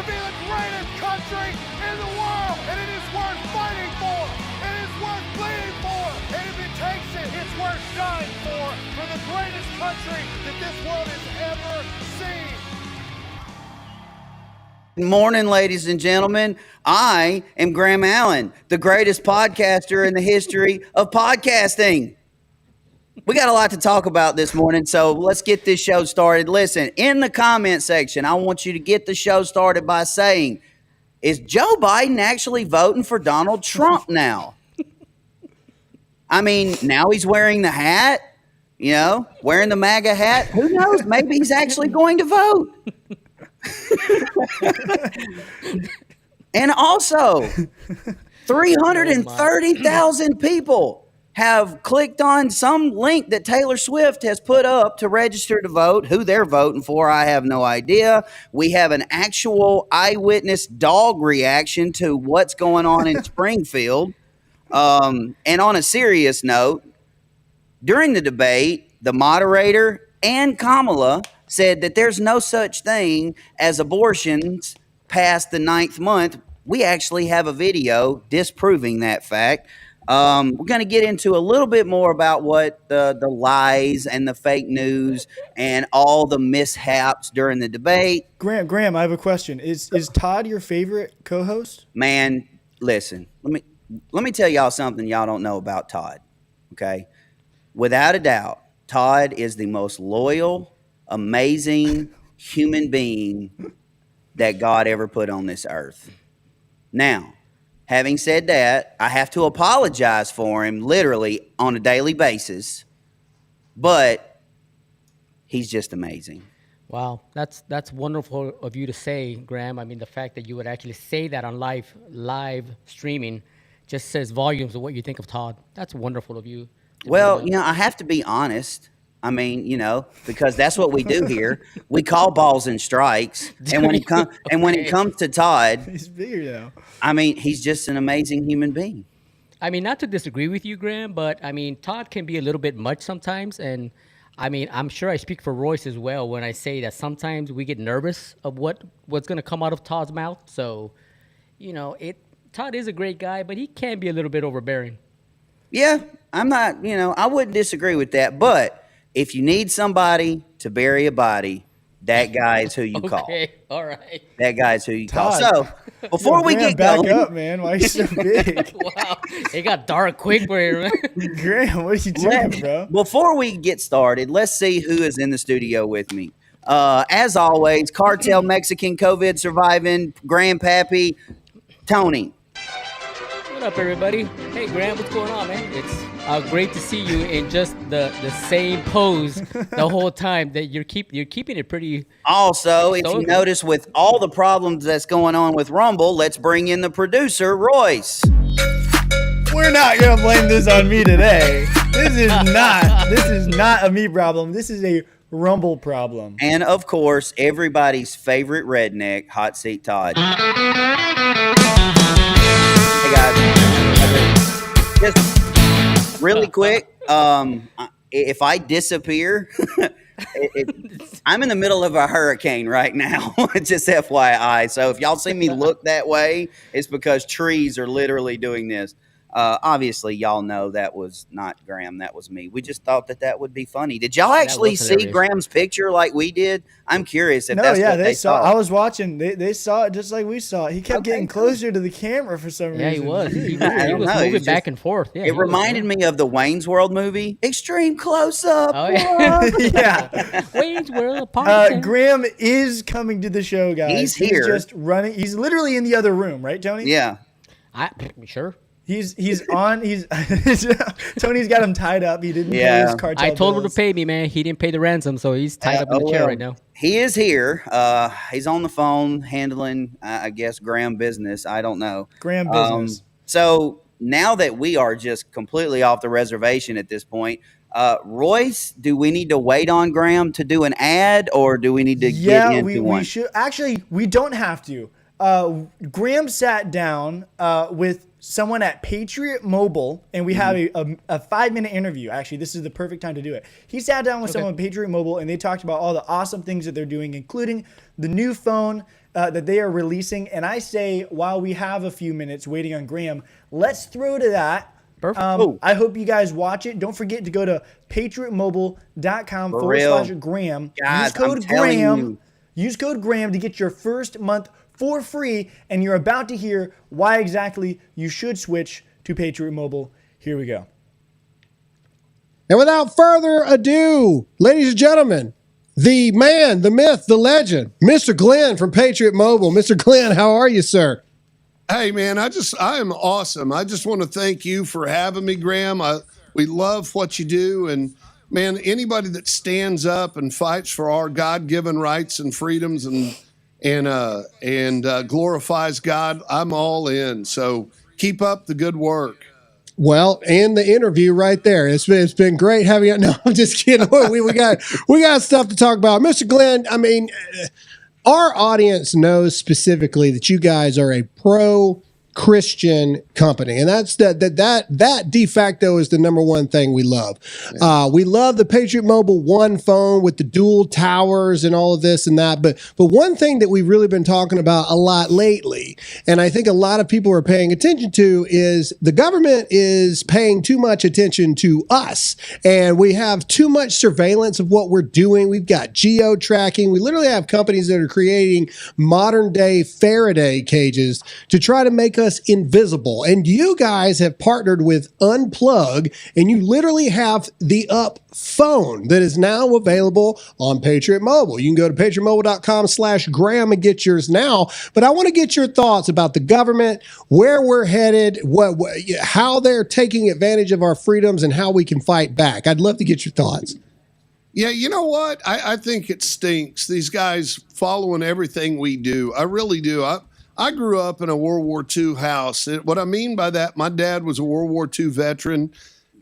be the greatest country in the world, and it is worth fighting for. It is worth bleeding for, and if it takes it, it's worth dying for the greatest country that this world has ever seen. Good morning, ladies and gentlemen. I am Graham Allen, the greatest podcaster in the history of podcasting. We got a lot to talk about this morning, so let's get this show started. Listen, in the comment section, I want you to get the show started by saying, is Joe Biden actually voting for Donald Trump now? I mean, now he's wearing the hat, wearing the Maga hat. Who knows? Maybe he's actually going to vote. And also, 330,000 people have clicked on some link that Taylor Swift has put up to register to vote. Who they're voting for, I have no idea. We have an actual eyewitness dog reaction to what's going on in Springfield. And on a serious note, during the debate, the moderator and Kamala said that there's no such thing as abortions past the 9th month. We actually have a video disproving that fact. We're going to get into a little bit more about what the lies and the fake news and all the mishaps during the debate. Graham, I have a question. Is Todd your favorite co-host? Man, listen, let me tell y'all something y'all don't know about Todd. Okay, without a doubt, Todd is the most loyal, amazing human being that God ever put on this earth. Now, having said that, I have to apologize for him literally on a daily basis, but he's just amazing. Wow, that's wonderful of you to say, Graham. I mean, the fact that you would actually say that on live streaming just says volumes of what you think of Todd. That's wonderful of you. Well, I have to be honest. I mean, because that's what we do here. We call balls and strikes. And when it comes to Todd, he's bigger now. I mean, he's just an amazing human being. I mean, not to disagree with you, Graham, but I mean, Todd can be a little bit much sometimes. And I mean, I'm sure I speak for Royce as well when I say that sometimes we get nervous of what's going to come out of Todd's mouth. So, Todd is a great guy, but he can be a little bit overbearing. Yeah, I'm not, I wouldn't disagree with that. But if you need somebody to bury a body, that guy is who you call. Okay, all right. That guy's who you call. Todd. So before we get back going, up, man. Why are you so big? Wow, it got dark quick for you, man. Graham, what are you doing, bro? Before we get started, let's see who is in the studio with me. As always, cartel Mexican COVID surviving Grandpappy Tony. What up, everybody? Hey, Graham, what's going on, man? It's great to see you in just the same pose the whole time. That you're keeping it pretty. Also, if you notice, with all the problems that's going on with Rumble, let's bring in the producer, Royce. We're not gonna blame this on me today. This is not a me problem. This is a Rumble problem. And of course, everybody's favorite redneck, Hot Seat Todd. Hey guys, just really quick, if I disappear, I'm in the middle of a hurricane right now, just FYI. So if y'all see me look that way, it's because trees are literally doing this. Obviously, y'all know that was not Graham. That was me. We just thought that would be funny. Did y'all actually see Graham's picture like we did? I'm curious if that's what they saw. I was watching. They saw it just like we saw it. He kept getting closer to the camera for some reason. Yeah, he was. He was moving back and forth. Yeah, it reminded me of the Wayne's World movie, Extreme Close-Up. Oh, yeah. Yeah. Wayne's World. Graham is coming to the show, guys. He's here. He's just running. He's literally in the other room, right, Tony? Yeah. Sure. He's Tony's got him tied up. He didn't pay his cartel I told him bills. to pay me, man. He didn't pay the ransom, so he's tied up in the chair right now. He is here. He's on the phone handling, I guess, Graham business. I don't know. Graham business. So now that we are just completely off the reservation at this point, Royce, do we need to wait on Graham to do an ad, or do we need to get into one? We should. Actually, we don't have to. Graham sat down with someone at Patriot Mobile, and we have a 5-minute interview. Actually, this is the perfect time to do it. He sat down with someone at Patriot Mobile, and they talked about all the awesome things that they're doing, including the new phone that they are releasing. And I say, while we have a few minutes waiting on Graham, let's throw to that. Perfect. I hope you guys watch it. Don't forget to go to patriotmobile.com real. /Graham. Guys, Use code I'm telling Graham. you. Use code Graham to get your first month for free. And you're about to hear why exactly you should switch to Patriot Mobile. Here we go. And without further ado, ladies and gentlemen, the man, the myth, the legend, Mr. Glenn from Patriot Mobile. Mr. Glenn, how are you, sir? Hey, man, I am awesome. I just want to thank you for having me, Graham. We love what you do. And, man, anybody that stands up and fights for our God-given rights and freedoms and glorifies God, I'm all in. So keep up the good work. Well, and the interview right there. It's been great having you. No, I'm just kidding. We got stuff to talk about. Mr. Glenn, I mean, our audience knows specifically that you guys are a pro-Christian company, and that's that de facto is the number one thing we love. We love the Patriot Mobile One phone with the dual towers and all of this and that. But one thing that we've really been talking about a lot lately, and I think a lot of people are paying attention to, is the government is paying too much attention to us, and we have too much surveillance of what we're doing. We've got geo tracking. We literally have companies that are creating modern day Faraday cages to try to make us invisible. And you guys have partnered with Unplug, and you literally have the Up phone that is now available on Patriot Mobile. You can go to patriotmobile.com/Graham and get yours now. But I want to get your thoughts about the government, where we're headed, how they're taking advantage of our freedoms, and how we can fight back. I'd love to get your thoughts. Yeah, you know what? I think it stinks. These guys following everything we do. I really do. I grew up in a World War II house. What I mean by that, my dad was a World War II veteran.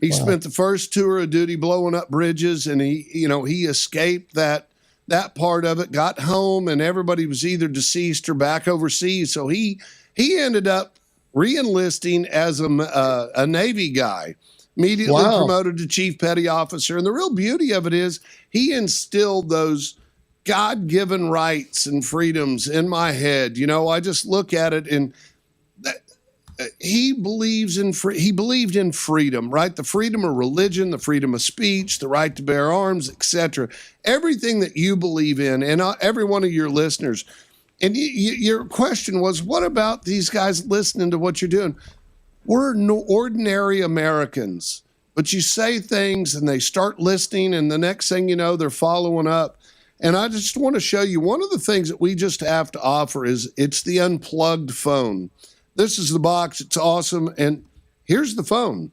He spent the first tour of duty blowing up bridges, and he escaped that part of it, got home, and everybody was either deceased or back overseas. So he ended up re-enlisting as a Navy guy, immediately promoted to chief petty officer. And the real beauty of it is he instilled those God-given rights and freedoms in my head. You know, I just look at it, and he believed in freedom, right? The freedom of religion, the freedom of speech, the right to bear arms, etc. Everything that you believe in, and every one of your listeners. And your question was, what about these guys listening to what you're doing? We're no ordinary Americans, but you say things and they start listening, and the next thing you know, they're following up. And I just want to show you one of the things that we just have to offer is it's the unplugged phone. This is the box. It's awesome. And here's the phone.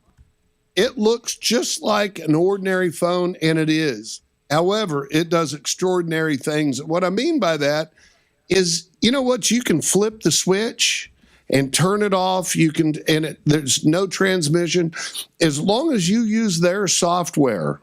It looks just like an ordinary phone, and it is. However, it does extraordinary things. What I mean by that is, you know what? You can flip the switch and turn it off. There's no transmission. As long as you use their software,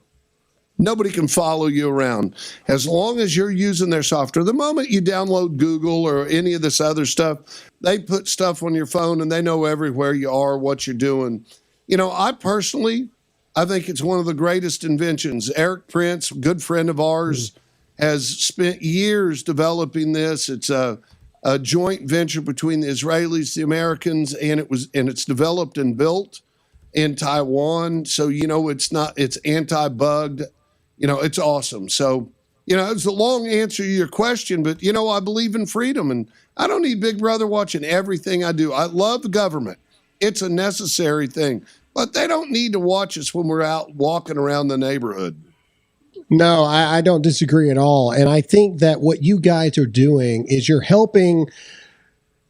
nobody can follow you around. As long as you're using their software. The moment you download Google or any of this other stuff, they put stuff on your phone and they know everywhere you are, what you're doing. You know, I think it's one of the greatest inventions. Eric Prince, a good friend of ours, has spent years developing this. It's a joint venture between the Israelis, the Americans, and it's developed and built in Taiwan. So, you know, it's anti-bugged. You know, it's awesome. So, you know, it's a long answer to your question, but, you know, I believe in freedom, and I don't need Big Brother watching everything I do. I love the government. It's a necessary thing, but they don't need to watch us when we're out walking around the neighborhood. No, I don't disagree at all. And I think that what you guys are doing is you're helping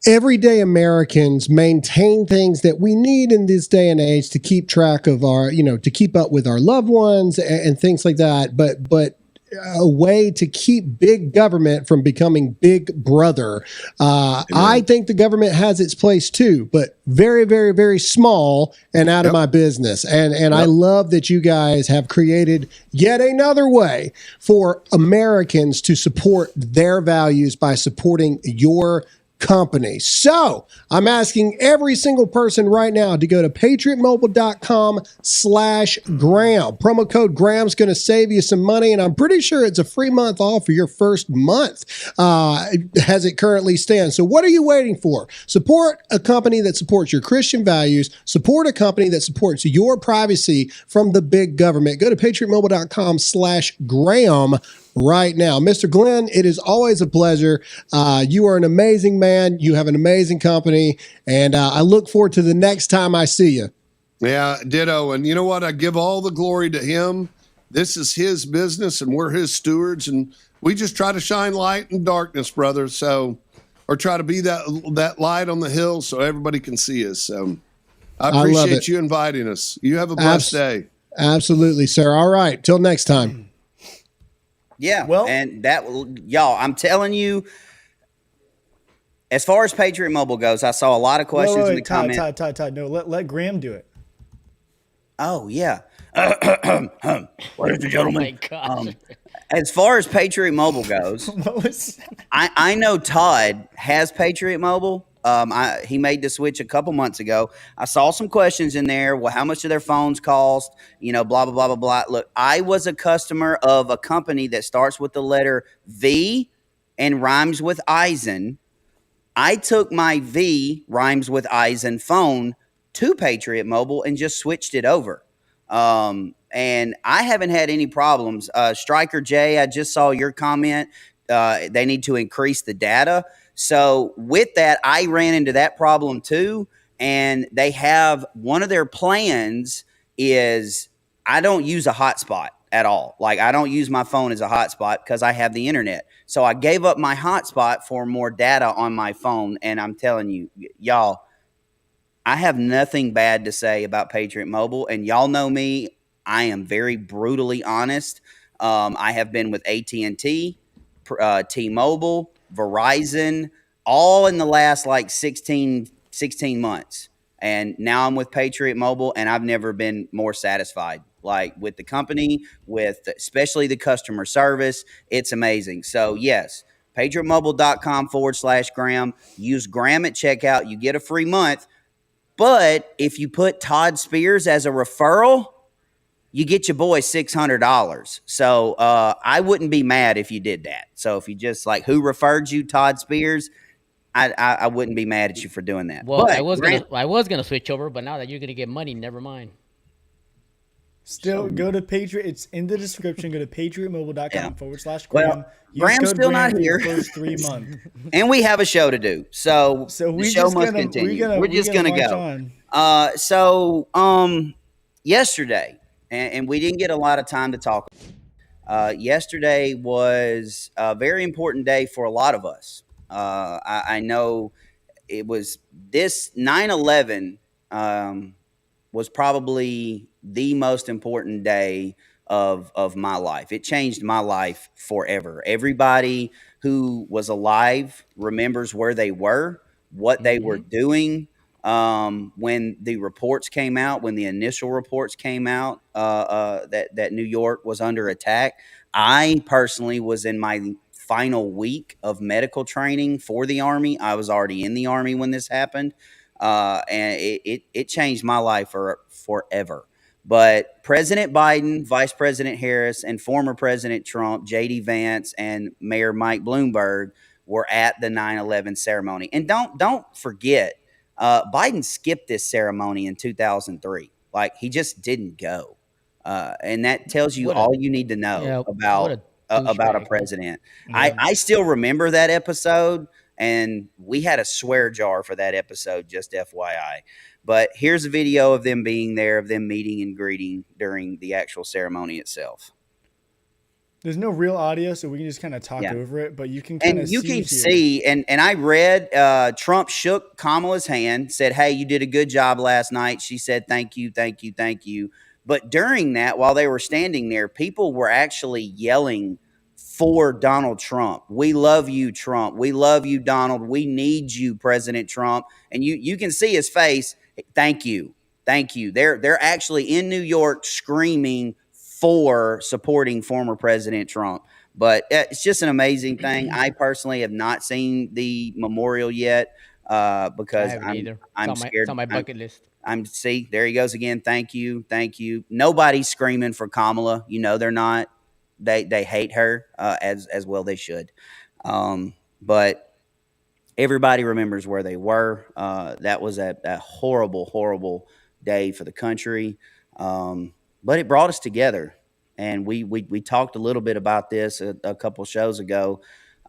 everyday Americans maintain things that we need in this day and age to keep track of to keep up with our loved ones and things like that. But a way to keep big government from becoming big brother. I think the government has its place too, but very, very, very small and out of my business. And I love that you guys have created yet another way for Americans to support their values by supporting your company. So I'm asking every single person right now to go to patriotmobile.com/Graham. Promo code Graham's going to save you some money, and I'm pretty sure it's a free month off for your first month as it currently stands. So what are you waiting for? Support a company that supports your Christian values. Support a company that supports your privacy from the big government. Go to patriotmobile.com/Graham right now. Mr. Glenn, it is always a pleasure. You are an amazing man. You have an amazing company, and I look forward to the next time I see you. Yeah, ditto. And you know what? I give all the glory to him. This is his business, and we're his stewards, and we just try to shine light in darkness, brother. So, or try to be that light on the hill so everybody can see us. So I appreciate you inviting us. You have a blessed day. Absolutely, sir. All right. Till next time. Yeah, well, and that, y'all, I'm telling you, as far as Patriot Mobile goes, I saw a lot of questions in the comments. Todd, no, let Graham do it. Oh, yeah. Ladies and gentlemen, as far as Patriot Mobile goes, What was that? I know Todd has Patriot Mobile. He made the switch a couple months ago. I saw some questions in there. Well, how much do their phones cost? You know, blah, blah, blah, blah, blah. Look, I was a customer of a company that starts with the letter V and rhymes with Eisen. I took my V, rhymes with Eisen phone to Patriot Mobile and just switched it over. And I haven't had any problems. Striker J, I just saw your comment. They need to increase the data. So with that, I ran into that problem too. And they have one of their plans is I don't use a hotspot at all. Like I don't use my phone as a hotspot because I have the internet. So I gave up my hotspot for more data on my phone. And I'm telling you, y'all, I have nothing bad to say about Patriot Mobile. And y'all know me. I am very brutally honest. I have been with AT&T, T-Mobile, Verizon, all in the last like 16 months. And now I'm with Patriot Mobile, and I've never been more satisfied. Like with the company, with especially the customer service, it's amazing. So yes, patriotmobile.com/Graham. Use Graham at checkout. You get a free month. But if you put Todd Spears as a referral, you get your boy $600. So I wouldn't be mad if you did that. So if you just like who referred you, Todd Spears, I wouldn't be mad at you for doing that. Well, but I was gonna switch over, but now that you're gonna get money, never mind. Still, go to Patriot. It's in the description. Go to patriotmobile.com/Graham. Well, Graham's still not here. First 3 months. And we have a show to do. So the show must continue. We're just going to go. Yesterday, and we didn't get a lot of time to talk. Yesterday was a very important day for a lot of us. I know it was this 9/11 was probably the most important day of my life. It changed my life forever. Everybody who was alive remembers where they were, what they were doing when the reports came out, when the initial reports came out that New York was under attack. I personally was in my final week of medical training for the Army. I was already in the Army when this happened. And it changed my life forever. But President Biden, Vice President Harris, and former President Trump, J.D. Vance, and Mayor Mike Bloomberg were at the 9/11 ceremony. And don't forget, Biden skipped this ceremony in 2003. Like he just didn't go, and that tells you all you need to know about a president. Yeah. I still remember that episode. And we had a swear jar for that episode, just FYI. But here's a video of them being there, of them meeting and greeting during the actual ceremony itself. There's no real audio, so we can just kind of talk over it. But you can kind of see. And you can see, and I read Trump shook Kamala's hand, said, "Hey, you did a good job last night." She said, "Thank you, thank you, thank you." But during that, while they were standing there, people were actually yelling for Donald Trump. "We love you, Trump. We love you, Donald. We need you, President Trump." And you can see his face. Thank you. Thank you. They're actually in New York screaming for supporting former President Trump. But it's just an amazing thing. I personally have not seen the memorial yet because I'm scared. It's on my bucket list. See, there he goes again. Thank you. Nobody's screaming for Kamala. They're not. They hate her as well they should. But everybody remembers where they were. That was a horrible day for the country. But it brought us together. And we talked a little bit about this a couple shows ago.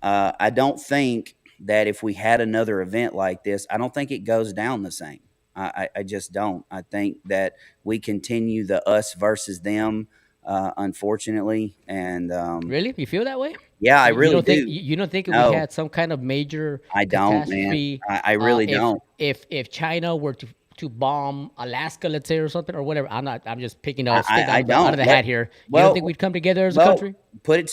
I don't think that if we had another event like this, I don't think it goes down the same. I just don't. I think that we continue the us versus them, unfortunately. And really, you feel that way? Yeah, I really do. You don't think if No. we had some kind of major I don't, man. catastrophe, I really don't. If China were to bomb Alaska, let's say, or something, or whatever, I'm just picking out I don't. out of the hat here. You don't think we'd come together as a country? Put it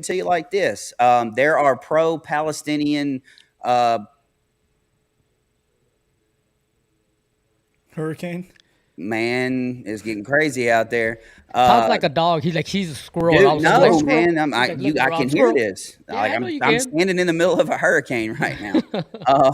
to you like this: there are pro-Palestinian. Hurricane. Man, it's getting crazy out there. Todd's like a dog. He's a squirrel. Dude, all of a sudden, no, like, squirrel. man, I He's like, can squirrel. hear this. Yeah, Like, I know you I'm can. standing in the middle of a hurricane right now.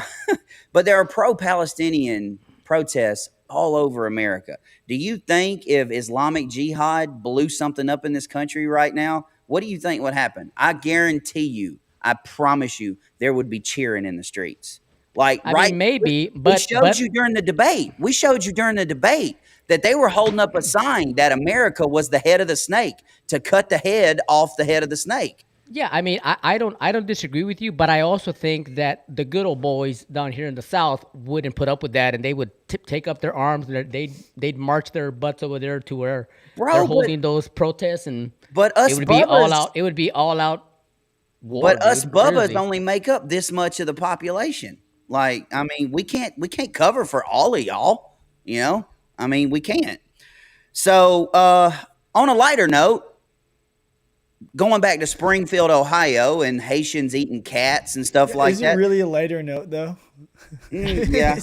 But there are pro-Palestinian protests all over America. Do you think if Islamic Jihad blew something up in this country right now, what do you think would happen? I guarantee you, I promise you, there would be cheering in the streets. Like, I right? mean, maybe, we but showed you during the debate. We showed you during the debate that they were holding up a sign that America was the head of the snake, to cut the head off the head of the snake. yeah, I mean, I don't disagree with you, but I also think that the good old boys down here in the South wouldn't put up with that, and they would take up their arms. They'd march their butts over there to where they're holding those protests, and but us it would be all bubbas- out. It would be all out war. But us dude, bubbas seriously. only make up this much of the population. Like, I mean, we can't cover for all of y'all. I mean, we can't. So, on a lighter note, going back to Springfield, Ohio, and Haitians eating cats and stuff like Is that. it really a lighter note, though? Yeah.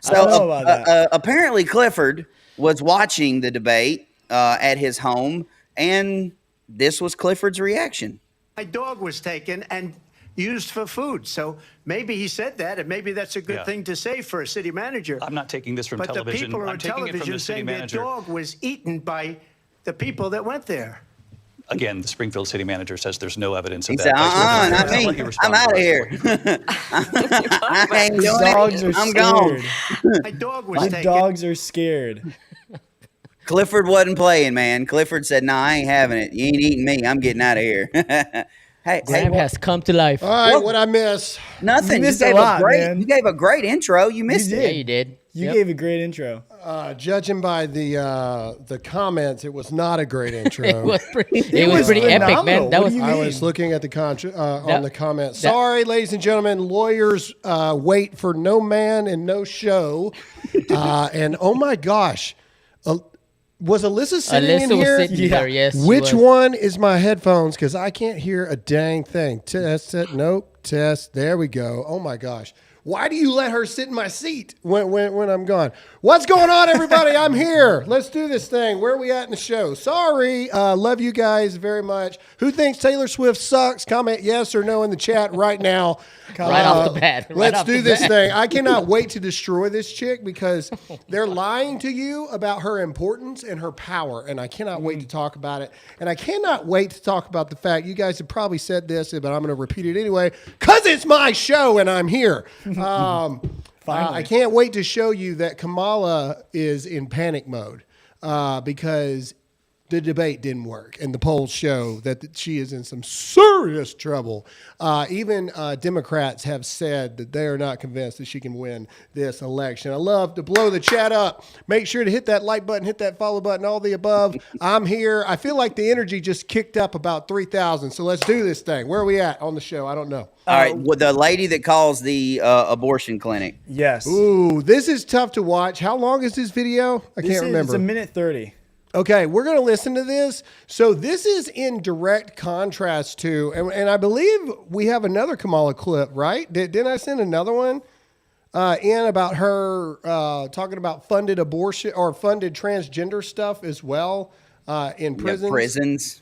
I don't know about that. Apparently, Clifford was watching the debate at his home, and this was Clifford's reaction. My dog was taken and used for food. So maybe he said that, and maybe that's a good thing to say for a city manager. I'm not taking this from but television. the people I'm on taking it from television the city saying manager. their dog was eaten by the people that went there. Again, the Springfield city manager says there's no evidence of He that. said, That's not what he me. responded I'm out of to us here. for. I ain't The doing dogs it. are I'm gone. scared. My dog was The taken. dogs are scared. Clifford wasn't playing, man. Clifford said, "Nah, I ain't having it. You ain't eating me. I'm getting out of here." hey, Graham has come to life. All right, what I miss? nothing. You missed gave a lot, great. man. You gave a great intro. You missed did. it. Yeah, you did. You Yep. gave a great intro. Judging by the comments, it was not a great intro. It was pretty was epic, phenomenal. man. That What was do you I mean? was looking at the on the comments. Sorry, ladies and gentlemen, lawyers wait for no man and no show. And oh my gosh, was Alyssa sitting in Alyssa was here? sitting there. Yes. she Which was. one is my headphones? Because I can't hear a dang thing. Test it. Nope. Test. There we go. Oh my gosh. Why do you let her sit in my seat when I'm gone? What's going on, everybody? I'm here. Let's do this thing. Where are we at in the show? Sorry. Love you guys very much. Who thinks Taylor Swift sucks? Comment yes or no in the chat right now. Right off the bat. Right Let's off do the this bat. thing. I cannot wait to destroy this chick because they're lying to you about her importance and her power. And I cannot wait to talk about it. And I cannot wait to talk about the fact you guys have probably said this, but I'm going to repeat it anyway because it's my show and I'm here. I can't wait to show you that Kamala is in panic mode because the debate didn't work, and the polls show that she is in some serious trouble. Even Democrats have said that they are not convinced that she can win this election. I love to blow the chat up. Make sure to hit that like button, hit that follow button, all the above. I'm here. I feel like the energy just kicked up about 3,000, so let's do this thing. Where are we at on the show? I don't know. All right, well, the lady that calls the abortion clinic. Yes. Ooh, this is tough to watch. How long is this video? I This can't is- remember. It's a minute 30. Okay, we're going to listen to this. So this is in direct contrast to, and I believe we have another Kamala clip, right? Didn't I send another one in about her talking about funded abortion or funded transgender stuff as well in prisons? Yeah, prisons.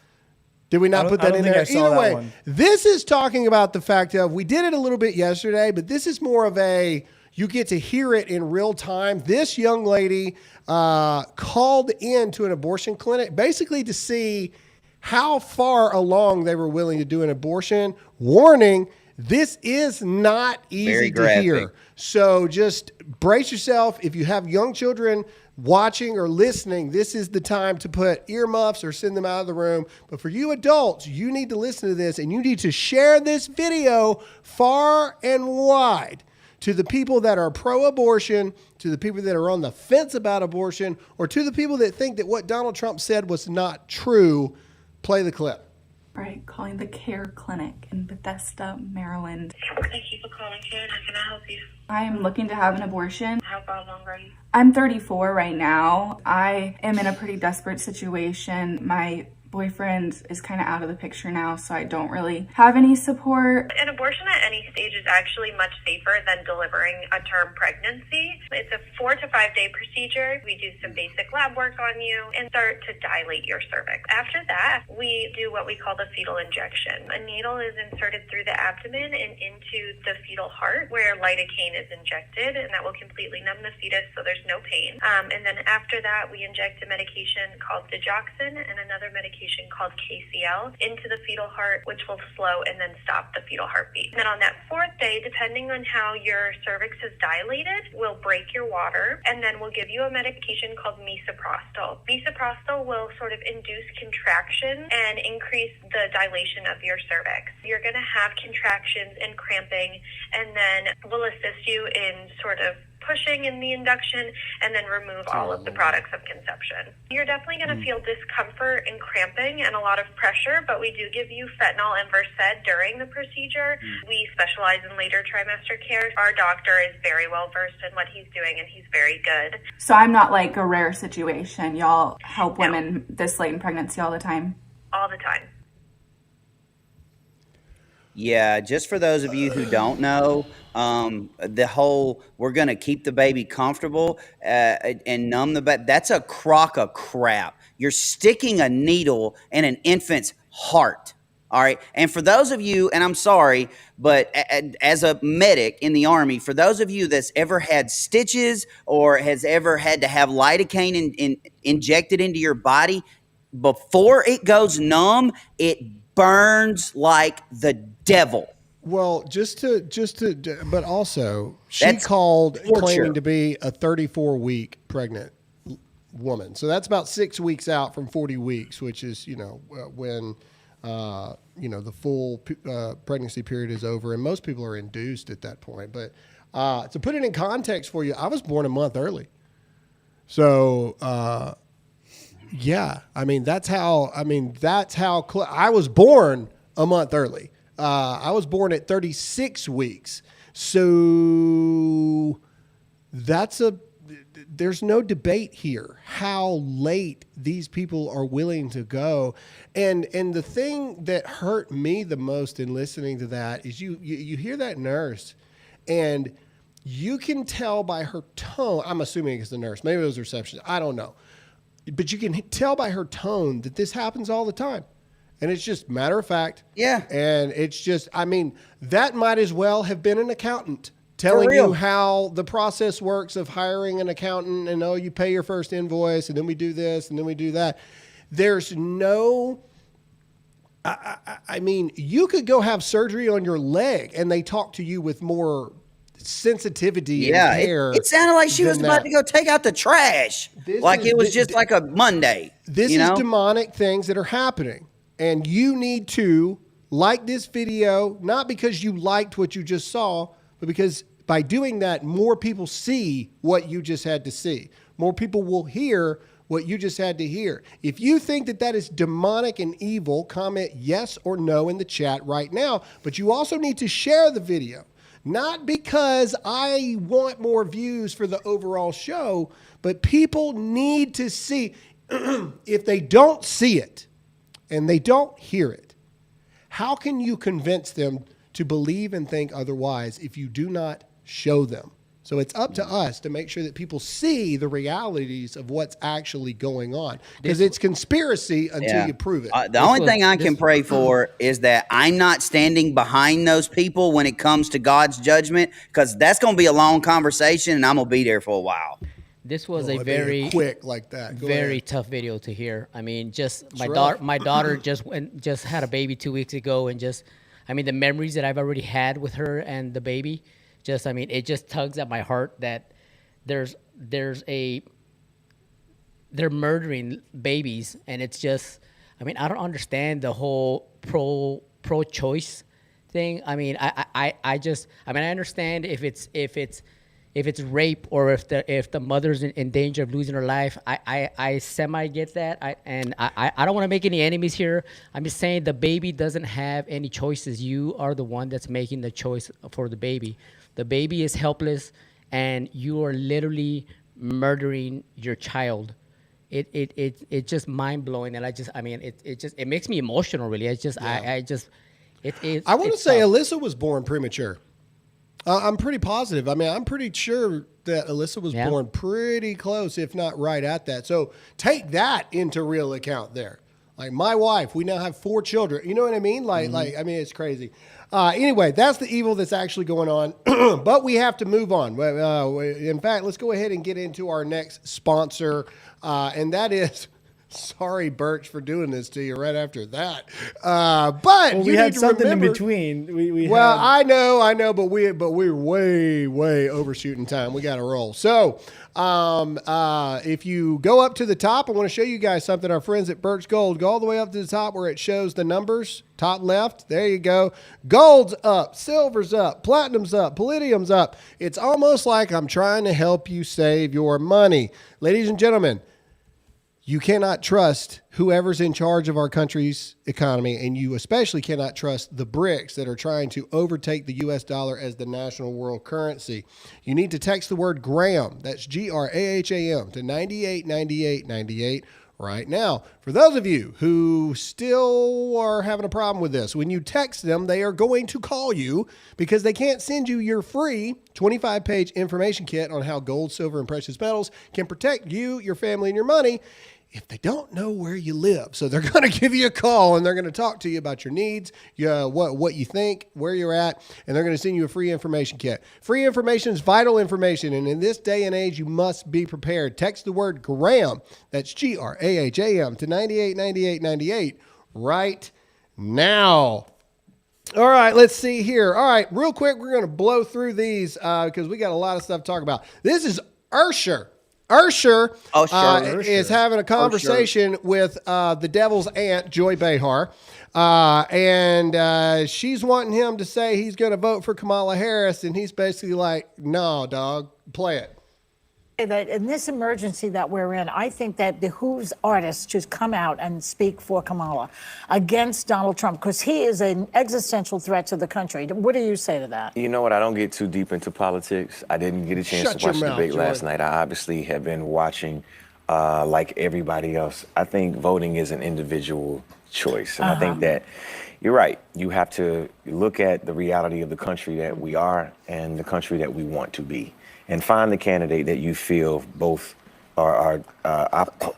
Did we not put that in there? I saw Either that way, one. this is talking about the fact of we did it a little bit yesterday, but this is more of a you get to hear it in real time. This young lady called in to an abortion clinic basically to see how far along they were willing to do an abortion. Warning, this is not easy to hear. So just brace yourself. If you have young children watching or listening, this is the time to put earmuffs or send them out of the room. But for you adults, you need to listen to this and you need to share this video far and wide to the people that are pro-abortion, to the people that are on the fence about abortion, or to the people that think that what Donald Trump said was not true. Play the clip. Right, calling the Care Clinic in Bethesda, Maryland. Thank you for calling Care. How can I help you? I'm looking to have an abortion. How far along are you? I'm 34 right now. I am in a pretty desperate situation. My boyfriend is kind of out of the picture now, so I don't really have any support. An abortion at any stage is actually much safer than delivering a term pregnancy. It's a 4 to 5 day procedure. We do some basic lab work on you and start to dilate your cervix. After that, we do what we call the fetal injection. A needle is inserted through the abdomen and into the fetal heart where lidocaine is injected, and that will completely numb the fetus so there's no pain. And then after that, we inject a medication called digoxin and another medication called KCL into the fetal heart, which will slow and then stop the fetal heartbeat. And then on that 4th day, depending on how your cervix is dilated, we'll break your water, and then we'll give you a medication called misoprostol. Misoprostol will sort of induce contraction and increase the dilation of your cervix. You're going to have contractions and cramping, and then we'll assist you in sort of pushing in the induction and then remove all of the products of conception. You're definitely going to feel discomfort and cramping and a lot of pressure, but we do give you fentanyl and Versed during the procedure. We specialize in later trimester care. Our doctor is very well versed in what he's doing, and he's very good. So I'm not like a rare situation. Y'all help women this late in pregnancy all the time? All the time. Yeah, just for those of you who don't know, the whole we're going to keep the baby comfortable and numb the baby, that's a crock of crap. You're sticking a needle in an infant's heart. All right. And for those of you, and I'm sorry, but as a medic in the Army, for those of you that's ever had stitches or has ever had to have lidocaine injected into your body, before it goes numb, it burns like the devil. Well, but also she called claiming to be a 34-week pregnant woman. So that's about 6 weeks out from 40 weeks, which is, when, the full pregnancy period is over, and most people are induced at that point. But to put it in context for you, I was born a month early. So, yeah, that's how I was born a month early. I was born at 36 weeks. So there's no debate here how late these people are willing to go. And the thing that hurt me the most in listening to that is you hear that nurse and you can tell by her tone, I'm assuming it's the nurse, maybe it was the receptionist, I don't know. But you can tell by her tone that this happens all the time. And it's just matter of fact. Yeah. And it's just, that might as well have been an accountant telling you how the process works of hiring an accountant and, you pay your first invoice and then we do this and then we do that. There's no, you could go have surgery on your leg and they talk to you with more sensitivity and care. It sounded like she was about to go take out the trash. It was just like a Monday. This is demonic things that are happening. And you need to like this video, not because you liked what you just saw, but because by doing that, more people see what you just had to see. More people will hear what you just had to hear. If you think that that is demonic and evil, comment yes or no in the chat right now. But you also need to share the video. Not because I want more views for the overall show, but people need to see. If they don't see it and they don't hear it, how can you convince them to believe and think otherwise if you do not show them? So it's up to us to make sure that people see the realities of what's actually going on, because it's conspiracy until you prove it. The only thing I can pray for is that I'm not standing behind those people when it comes to God's judgment, because that's going to be a long conversation and I'm going to be there for a while. This was Oh, a very quick like that. Go very ahead. tough video to hear. I mean, just rough. my daughter just had a baby 2 weeks ago, and the memories that I've already had with her and the baby, it just tugs at my heart that they're murdering babies, and it's just, I don't understand the whole pro-choice thing. I understand if it's rape or if the mother's in danger of losing her life. I semi get that. I don't want to make any enemies here. I'm just saying the baby doesn't have any choices. You are the one that's making the choice for the baby. The baby is helpless, and you are literally murdering your child. It's just mind blowing, and it makes me emotional. Really, I want to say Alyssa was born premature. I'm pretty positive. I'm pretty sure that Alyssa was born pretty close, if not right at that. So take that into real account there. Like my wife, we now have 4 children. You know what I mean? It's crazy. Anyway, that's the evil that's actually going on. But we have to move on. In fact, let's go ahead and get into our next sponsor, and that is. Sorry, Birch, for doing this to you right after that. But we had something in between. I know, but we're way overshooting time. We got to roll. So, if you go up to the top, I want to show you guys something. Our friends at Birch Gold, go all the way up to the top where it shows the numbers. Top left, there you go. Gold's up, silver's up, platinum's up, palladium's up. It's almost like I'm trying to help you save your money, ladies and gentlemen. You cannot trust whoever's in charge of our country's economy, and you especially cannot trust the BRICS that are trying to overtake the U.S. dollar as the national world currency. You need to text the word GRAHAM, that's GRAHAM, to 989898 right now. For those of you who still are having a problem with this, when you text them, they are going to call you because they can't send you your free 25-page information kit on how gold, silver, and precious metals can protect you, your family, and your money if they don't know where you live. So they're going to give you a call, and they're going to talk to you about your needs, what you think, where you're at, and they're going to send you a free information kit. Free information is vital information, and in this day and age, you must be prepared. Text the word GRAHAM, that's GRAHAM, to 989898 right now. All right, let's see here. All right, real quick, we're going to blow through these because we got a lot of stuff to talk about. This is Ursher. Ursher is having a conversation with the devil's aunt, Joy Behar, and she's wanting him to say he's going to vote for Kamala Harris, and he's basically like, no, dog, play it. That in this emergency that we're in, I think that behooves artists to come out and speak for Kamala against Donald Trump, because he is an existential threat to the country. What do you say to that? You know what? I don't get too deep into politics. I didn't get a chance to watch the debate last night. I obviously have been watching like everybody else. I think voting is an individual choice. And I think that you're right. You have to look at the reality of the country that we are and the country that we want to be, and find the candidate that you feel both are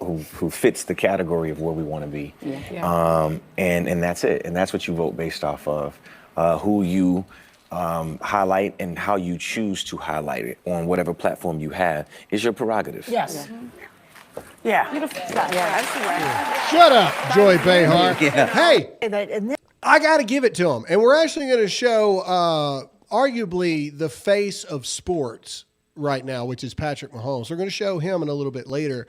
who fits the category of where we want to be. And that's it. And that's what you vote based off of. Who you highlight and how you choose to highlight it on whatever platform you have is your prerogative. Yes. Yeah. Shut up, Joy Behar. Hey, I got to give it to him. And we're actually going to show arguably the face of sports right now, which is Patrick Mahomes. We're going to show him in a little bit later.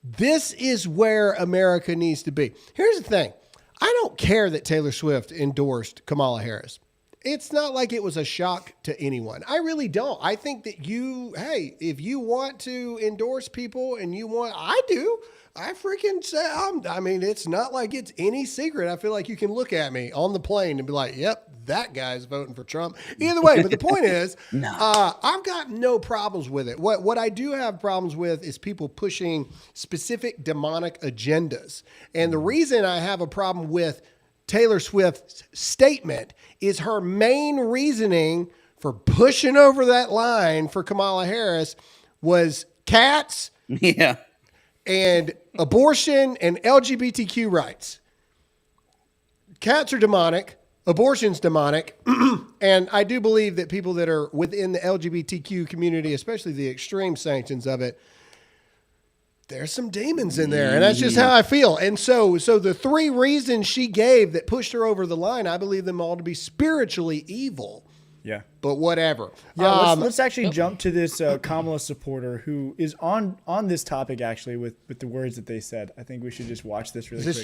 This is where America needs to be. Here's the thing. I don't care that Taylor Swift endorsed Kamala Harris. It's not like it was a shock to anyone. I really don't. I think that if you want to endorse people and I do. I freaking say, it's not like it's any secret. I feel like you can look at me on the plane and be like, yep, that guy's voting for Trump. Either way, but the point is, I've got no problems with it. What I do have problems with is people pushing specific demonic agendas. And the reason I have a problem with Taylor Swift's statement is her main reasoning for pushing over that line for Kamala Harris was cats and abortion and LGBTQ rights. Cats are demonic. Abortion's demonic. And I do believe that people that are within the LGBTQ community, especially the extreme sanctions of it, there's some demons in there. And that's just how I feel. And so the three reasons she gave that pushed her over the line, I believe them all to be spiritually evil. Yeah. But whatever. Yeah, let's actually jump to this Kamala supporter who is on this topic actually with the words that they said. I think we should just watch this really quick.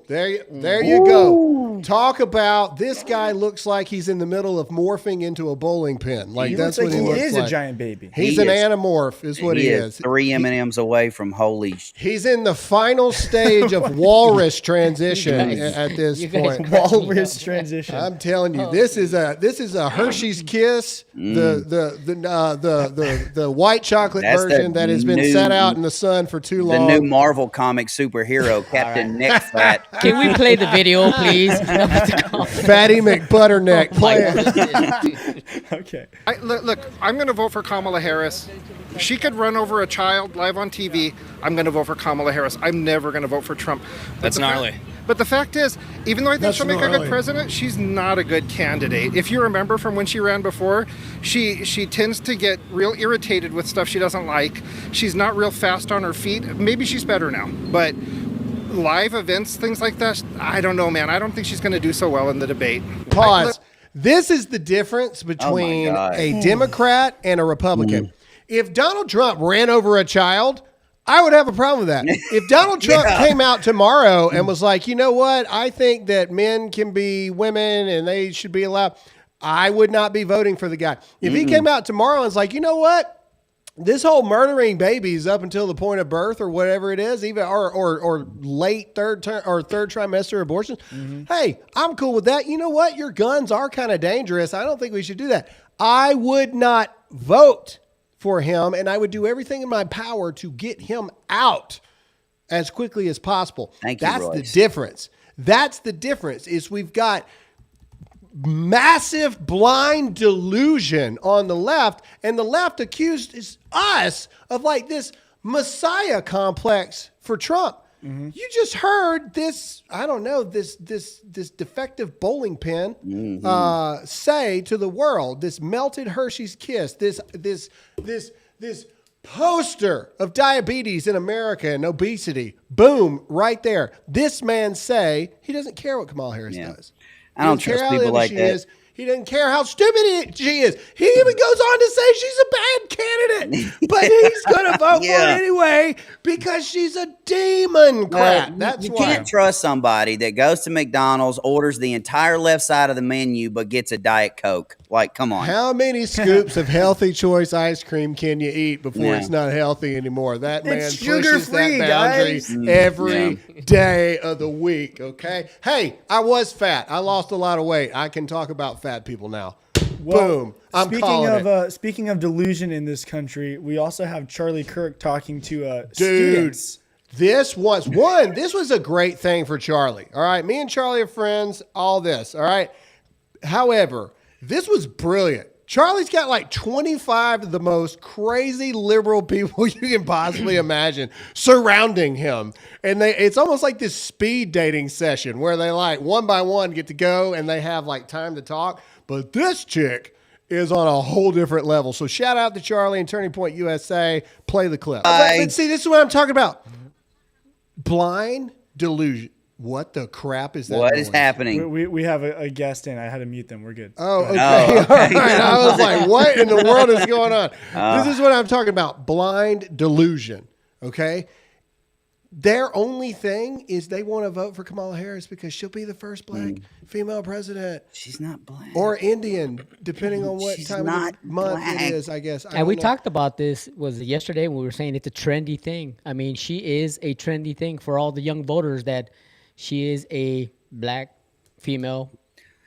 There you go. Talk about this guy looks like he's in the middle of morphing into a bowling pin. Like He that's looks what like he looks is like. a giant baby. He's an anamorph is what he is. 3 M&Ms away from holy. He's in the final stage of walrus transition at this point. Walrus transition. I'm telling you, this is a Hershey's Kiss, the white chocolate version that has been set out in the sun for too long. The new Marvel comic superhero, Captain Nick Fat. Can we play the video, please? Fatty McButterneck. Play it. Okay. Look, I'm going to vote for Kamala Harris. She could run over a child live on TV. I'm going to vote for Kamala Harris. I'm never going to vote for Trump. That's gnarly. But the fact is, even though I think That's she'll make a gnarly. good president, she's not a good candidate. If you remember from when she ran before, she tends to get real irritated with stuff she doesn't like. She's not real fast on her feet. Maybe she's better now, but live events, things like that, I don't know, man. I don't think she's going to do so well in the debate. Pause. This is the difference between a Democrat and a Republican. If Donald Trump ran over a child, I would have a problem with that. If Donald Trump came out tomorrow and was like, you know what, I think that men can be women and they should be allowed, I would not be voting for the guy. If he came out tomorrow and was like, you know what, this whole murdering babies up until the point of birth or whatever it is, even or late third trimester abortion, hey, I'm cool with that. You know what, your guns are kind of dangerous. I don't think we should do that. I would not vote for him, and I would do everything in my power to get him out as quickly as possible. Thank you, That's Royce. the difference. That's the difference is we've got massive blind delusion on the left, and the left accused us of like this messiah complex for Trump. You just heard this, I don't know, this defective bowling pin say to the world, this melted Hershey's Kiss, this poster of diabetes in America and obesity. Boom, right there. This man say he doesn't care what Kamala Harris does. I don't trust people like that. He doesn't care how stupid she is. He even goes on to say she's a bad candidate, but he's going to vote for her anyway because she's a demon crap. That's you why. can't trust somebody that goes to McDonald's, orders the entire left side of the menu, but gets a Diet Coke. Like, come on. How many scoops of healthy choice ice cream can you eat before it's not healthy anymore? That man It's pushes that sugar-free, boundary guys. every day of the week, okay? Hey, I was fat. I lost a lot of weight. I can talk about fat people now. Boom. I'm calling it. Speaking of delusion in this country, we also have Charlie Kirk talking to students. This was a great thing for Charlie. All right. Me and Charlie are friends, all this. All right. However, this was brilliant. Charlie's got like 25 of the most crazy liberal people you can possibly imagine surrounding him. And it's almost like this speed dating session where they like one by one get to go and they have like time to talk. But this chick is on a whole different level. So shout out to Charlie and Turning Point USA. Play the clip. But see, this is what I'm talking about. Blind delusion. What the crap is that? What is happening? We have a guest in. I had to mute them. We're good. Oh, okay. All right. I was like, what in the world is going on? This is what I'm talking about. Blind delusion. Okay. Their only thing is they want to vote for Kamala Harris because she'll be the first black female president. She's not black. Or Indian, depending on what She's time not of the month black. it is, I guess. And we talked about this was yesterday when we were saying it's a trendy thing. I mean, she is a trendy thing for all the young voters that she is a black female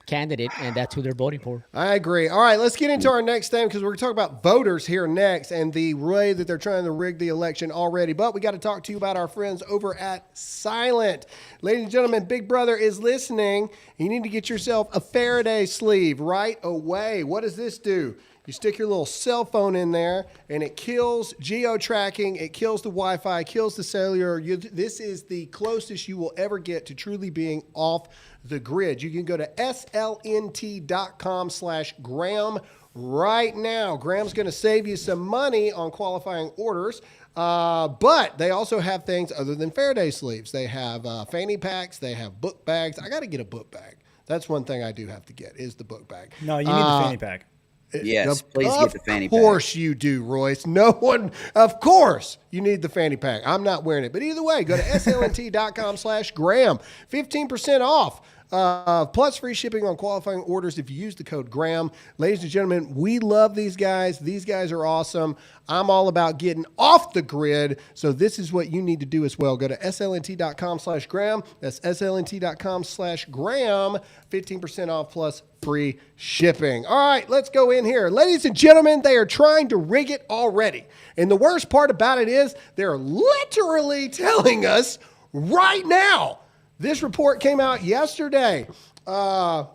candidate, and that's who they're voting for. I agree. All right, let's get into our next thing because we're going to talk about voters here next and the way that they're trying to rig the election already. But we got to talk to you about our friends over at Silent. Ladies and gentlemen, Big Brother is listening. You need to get yourself a Faraday sleeve right away. What does this do? You stick your little cell phone in there, and it kills geo-tracking, it kills the Wi-Fi, kills the cellular. This is the closest you will ever get to truly being off the grid. You can go to slnt.com/Graham right now. Graham's going to save you some money on qualifying orders, but they also have things other than Faraday sleeves. They have fanny packs. They have book bags. I got to get a book bag. That's one thing I do have to get is the book bag. No, you need the fanny pack. Yes, please get the fanny pack. Of course you do, Royce. No one, of course you need the fanny pack. I'm not wearing it. But either way, go to slnt.com/Graham. 15% off. Plus free shipping on qualifying orders if you use the code Graham. Ladies and gentlemen, we love these guys. These guys are awesome. I'm all about getting off the grid. So this is what you need to do as well. Go to slnt.com/Graham. That's slnt.com/Graham. 15% off plus free shipping. All right, let's go in here. Ladies and gentlemen, they are trying to rig it already. And the worst part about it is they're literally telling us right now. This report came out yesterday. Mail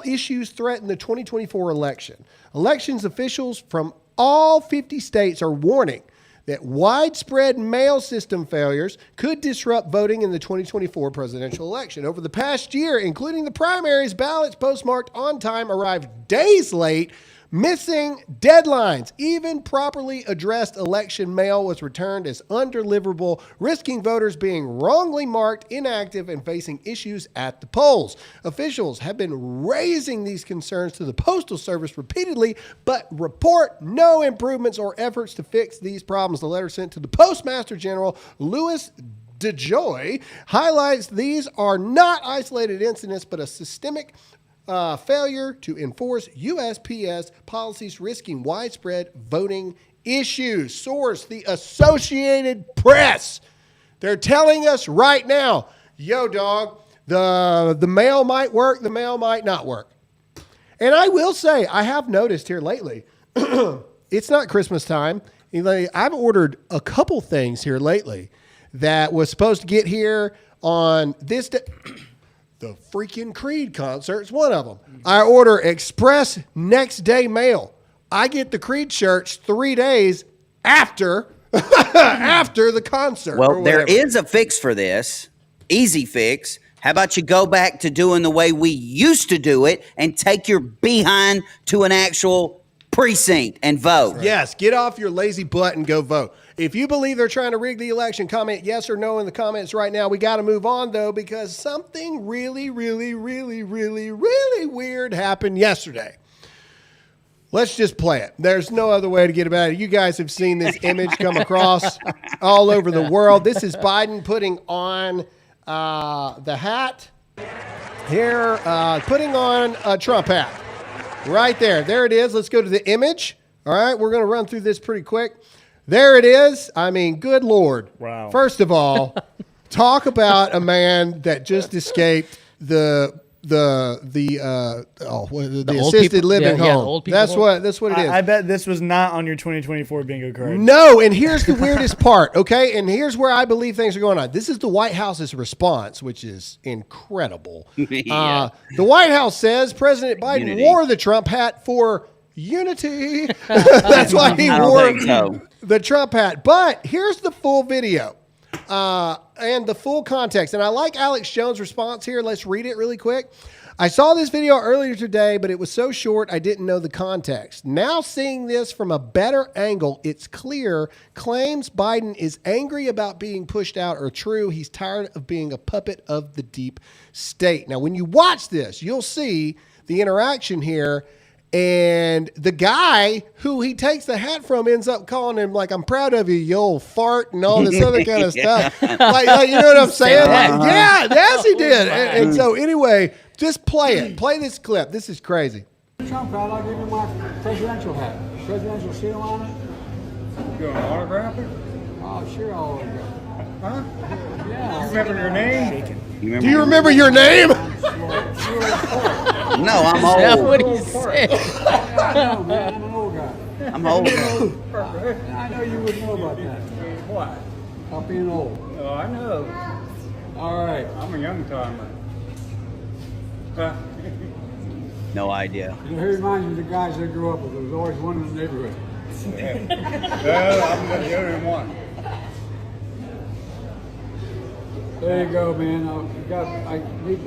issues threaten the 2024 election. Elections officials from all 50 states are warning that widespread mail system failures could disrupt voting in the 2024 presidential election. Over the past year, including the primaries, ballots postmarked on time arrived days late, missing deadlines. Even properly addressed election mail was returned as undeliverable, risking voters being wrongly marked inactive and facing issues at the polls. Officials have been raising these concerns to the Postal Service repeatedly, but report no improvements or efforts to fix these problems. The letter sent to the Postmaster General, Louis DeJoy, highlights these are not isolated incidents, but a systemic failure to enforce USPS policies risking widespread voting issues. Source, the Associated Press. They're telling us right now, yo, dog, the mail might work, the mail might not work. And I will say, I have noticed here lately, it's not Christmas time. I've ordered a couple things here lately that was supposed to get here on this day. The freaking Creed concert's one of them. I order express next day mail. I get the Creed shirts 3 days after after the concert. Well, there is a fix for this. Easy fix. How about you go back to doing the way we used to do it and take your behind to an actual precinct and vote. Yes, get off your lazy butt and go vote. If you believe they're trying to rig the election, comment yes or no in the comments right now. We got to move on, though, because something really, really, really, really, really weird happened yesterday. Let's just play it. There's no other way to get about it. You guys have seen this image come across all over the world. This is Biden putting on the hat here, putting on a Trump hat. Right there. There it is. Let's go to the image. All right, we're going to run through this pretty quick. There it is. I mean, good Lord. Wow. First of all, talk about a man that just escaped the assisted living home. That's what it is. I bet this was not on your 2024 bingo card. No, and here's the weirdest part, okay? And here's where I believe things are going on. This is the White House's response, which is incredible. Yeah. The White House says President Biden wore the Trump hat for unity. That's why he wore the Trump hat. But here's the full video and the full context. And I like Alex Jones' response here. Let's read it really quick. I saw this video earlier today, but it was so short I didn't know the context. Now seeing this from a better angle, it's clear claims Biden is angry about being pushed out are true. He's tired of being a puppet of the deep state. Now, when you watch this, you'll see the interaction here. And the guy who he takes the hat from ends up calling him like, "I'm proud of you, you old fart," and all this other kind of stuff. Like, you know what I'm saying? Like, yeah, yes, he did. And so anyway, just play it. Play this clip. This is crazy. Trump hat, I'll give you my presidential hat. Presidential seal on it. You want to autograph it? Oh, sure, I'll autograph it. Huh? Yeah. You remember your name? Do you remember your name? No, I'm Is that old. what he said? No, man, I'm an old guy. I'm old. I know you would know about that. What? About being old. Oh, I know. All right. I'm a young timer. No idea. He reminds me of the guys I grew up with. There was always one in the neighborhood. Well, I'm the only one. There you go, man.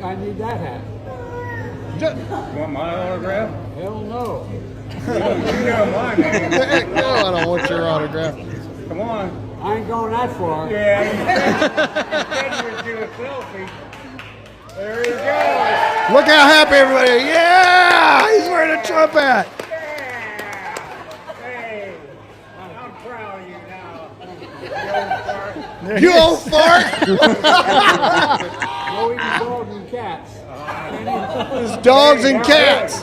I need that hat. Want my autograph? Hell no. You know mine, man. No, I don't want your autograph. Come on. I ain't going that far. Yeah. You said you would do a selfie. There he goes. Look how happy everybody. Yeah, he's wearing a Trump hat. Hey, I'm proud of you now. You old fart. No eating dogs and cats. It's dogs and cats.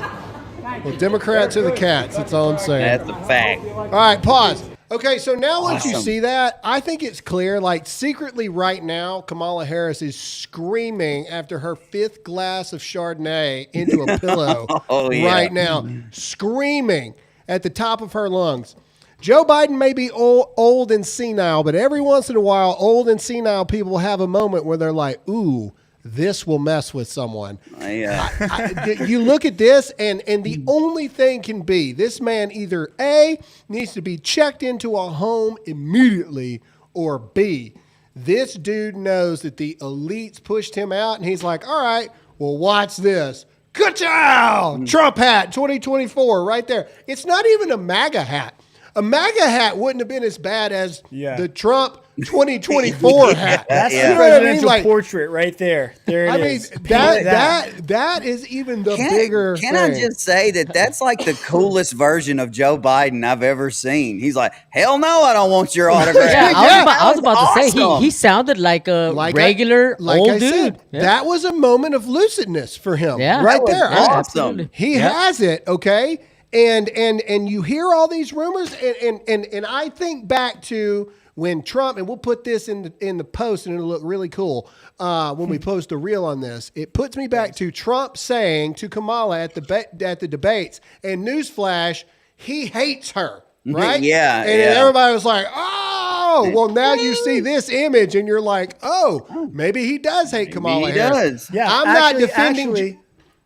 Well, Democrats are the cats. That's all I'm saying. That's a fact. All right, pause. Okay, so now once you Awesome. see that, I think it's clear, like secretly right now, Kamala Harris is screaming after her 5th glass of Chardonnay into a pillow Oh, yeah. right now, screaming at the top of her lungs. Joe Biden may be old and senile, but every once in a while, old and senile people have a moment where they're like, ooh, this will mess with someone. You look at this, and the only thing can be this man either A, needs to be checked into a home immediately, or B, this dude knows that the elites pushed him out, and he's like, all right, well, watch this. Ka-chow! Trump hat, 2024, right there. It's not even a MAGA hat. A MAGA hat wouldn't have been as bad as the Trump 2024 hat. Yeah. You know what I mean? presidential Like, portrait right there. There it is. That is even the bigger Can I thing. just say that's like the coolest version of Joe Biden I've ever seen? He's like, hell no, I don't want your autograph. Yeah, I was about to say Awesome. he sounded like a regular old I dude. said, Yeah. that was a moment of lucidness for him. Yeah. Right That was there. awesome. Absolutely. He has it, okay? And you hear all these rumors, and I think back to when Trump, and we'll put this in the post, and it'll look really cool when we post a reel on this. It puts me back to Trump saying to Kamala at the debates, and newsflash, he hates her, right? Yeah, and then everybody was like, oh, well, now you see this image, and you're like, oh, maybe he does hate Kamala he Harris. does. Yeah, I'm not defending. Actually,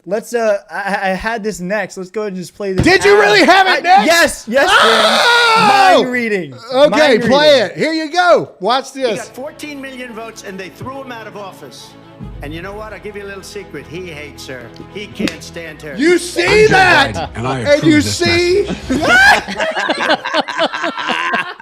let's. I had this next. Let's go ahead and just play this. Did you really have it next? Yes. Oh! Mind reading. Okay, Mind play reading. it. Here you go. Watch He this. got 14 million votes, and they threw him out of office. And you know what? I'll give you a little secret. He hates her. He can't stand her. You see that? And you see?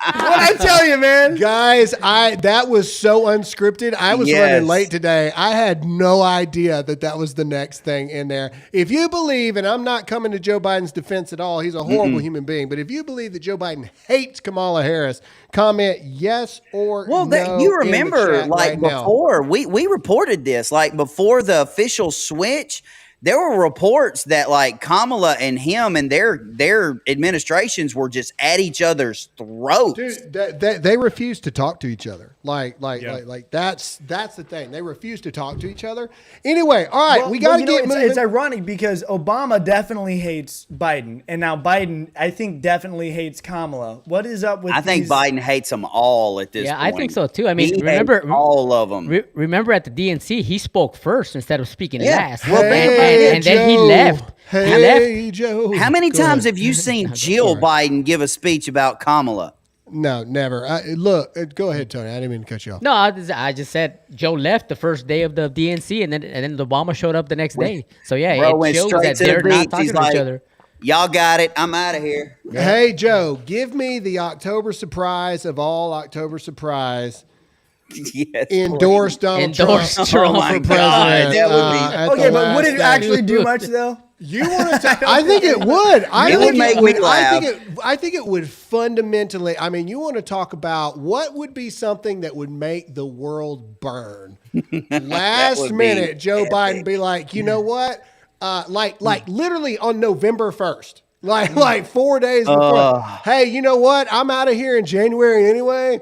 What I tell you, man? Guys, that was so unscripted. I was running late today. I had no idea that was the next thing in there. If you believe, and I'm not coming to Joe Biden's defense at all, he's a horrible human being, but if you believe that Joe Biden hates Kamala Harris, comment yes or no. Well, you in the remember, chat like right now. before, we reported this, like before the official switch, there were reports that like Kamala and him and their administrations were just at each other's throats. Dude, they refuse to talk to each other. Like that's the thing. They refuse to talk to each other. Anyway, all right, we got to get moving. It's ironic because Obama definitely hates Biden, and now Biden, I think, definitely hates Kamala. What is up with? I think Biden hates them all at this point. I think so too. I mean, He remember hates all of them. Remember at the DNC, he spoke first instead of speaking last. Well, and then he left. Hey, Joe. How many Go times ahead. have you seen Jill Biden give a speech about Kamala? No, never. Look, go ahead, Tony. I didn't mean to cut you off. No, I just said Joe left the first day of the DNC, and then Obama showed up the next day. So yeah, Bro it went shows straight that to the they're not beach. talking He's to like, each other. Y'all got it. I'm out of here. Hey, Joe, give me the October surprise of all October surprise. Yes, Endorse Donald Endorse Trump Trump. for Oh my president. God, that would be- at the Okay, but last would it day. actually do much though? You want to? I think it would. It would make me laugh. I think it would fundamentally. I mean, you want to talk about what would be something that would make the world burn? Last would be minute, Joe epic. Biden be like, you know what? Like literally on November 1st. Like 4 days before. Hey, you know what? I'm out of here in January anyway.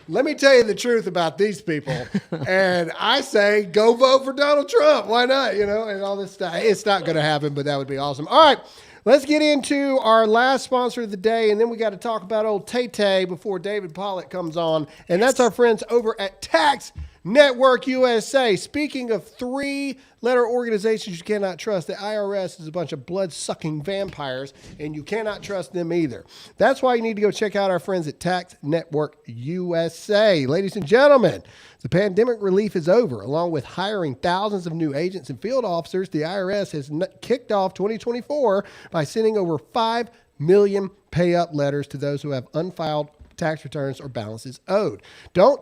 let me tell you the truth about these people. And I say, go vote for Donald Trump. Why not? You know, and all this stuff. It's not going to happen, but that would be awesome. All right. Let's get into our last sponsor of the day, and then we got to talk about old Tay-Tay before David Pollock comes on, and that's our friends over at Tax Network USA. Speaking of three-letter organizations you cannot trust, the IRS is a bunch of blood-sucking vampires, and you cannot trust them either. That's why you need to go check out our friends at Tax Network USA. Ladies and gentlemen, the pandemic relief is over. Along with hiring thousands of new agents and field officers, the IRS has kicked off 2024 by sending over 5 million pay-up letters to those who have unfiled tax returns or balances owed. Do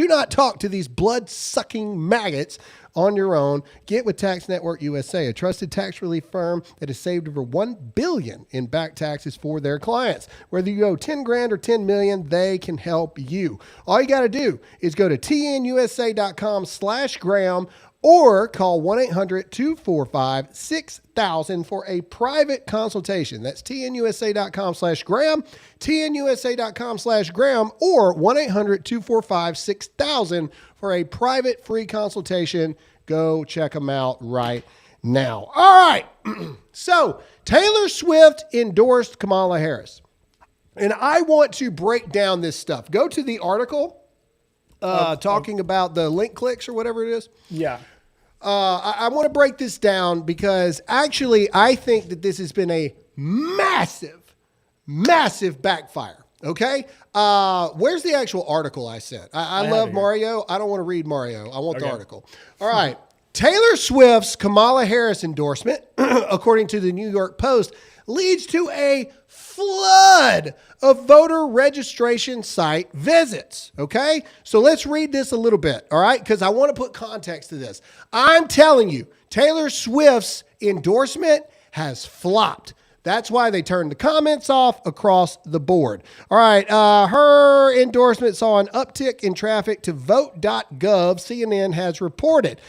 not talk to these blood-sucking maggots on your own. Get with Tax Network USA, a trusted tax relief firm that has saved over $1 billion in back taxes for their clients. Whether you owe 10 grand or 10 million, they can help you. All you got to do is go to tnusa.com/Graham or call 1-800-245-6000 for a private consultation. That's tnusa.com/Graham, tnusa.com/Graham, or 1-800-245-6000 for a private free consultation. Go check them out right now. All right. So Taylor Swift endorsed Kamala Harris. And I want to break down this stuff. Go to the article talking about the link clicks or whatever it is. Yeah. I want to break this down because actually I think that this has been a massive backfire. Okay. Where's the actual article I sent? I love Mario. I don't want to read Mario. I want the article. All right. Taylor Swift's Kamala Harris endorsement, according to the New York Post, leads to a flood of voter registration site visits. Okay. So let's read this a little bit. All right. Because I want to put context to this. I'm telling you, Taylor Swift's endorsement has flopped. That's why they turned the comments off across the board. All right. Her endorsement saw an uptick in traffic to vote.gov, CNN has reported.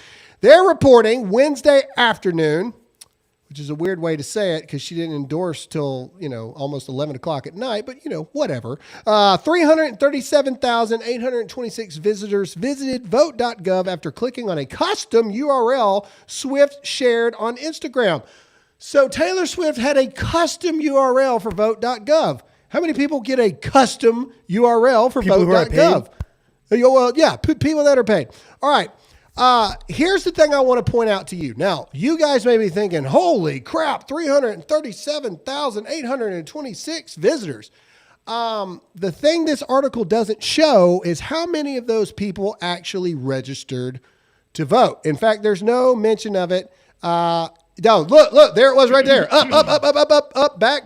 They're reporting Wednesday afternoon, which is a weird way to say it because she didn't endorse till, almost 11 o'clock at night, but, whatever. 337,826 visitors visited vote.gov after clicking on a custom URL Swift shared on Instagram. So Taylor Swift had a custom URL for vote.gov. How many people get a custom URL for vote.gov? Well, yeah, people that are paid. All right. Here's the thing I want to point out to you. Now, you guys may be thinking, holy crap, 337,826 visitors. The thing this article doesn't show is how many of those people actually registered to vote. In fact, there's no mention of it. No, look, there it was right there. Up, back.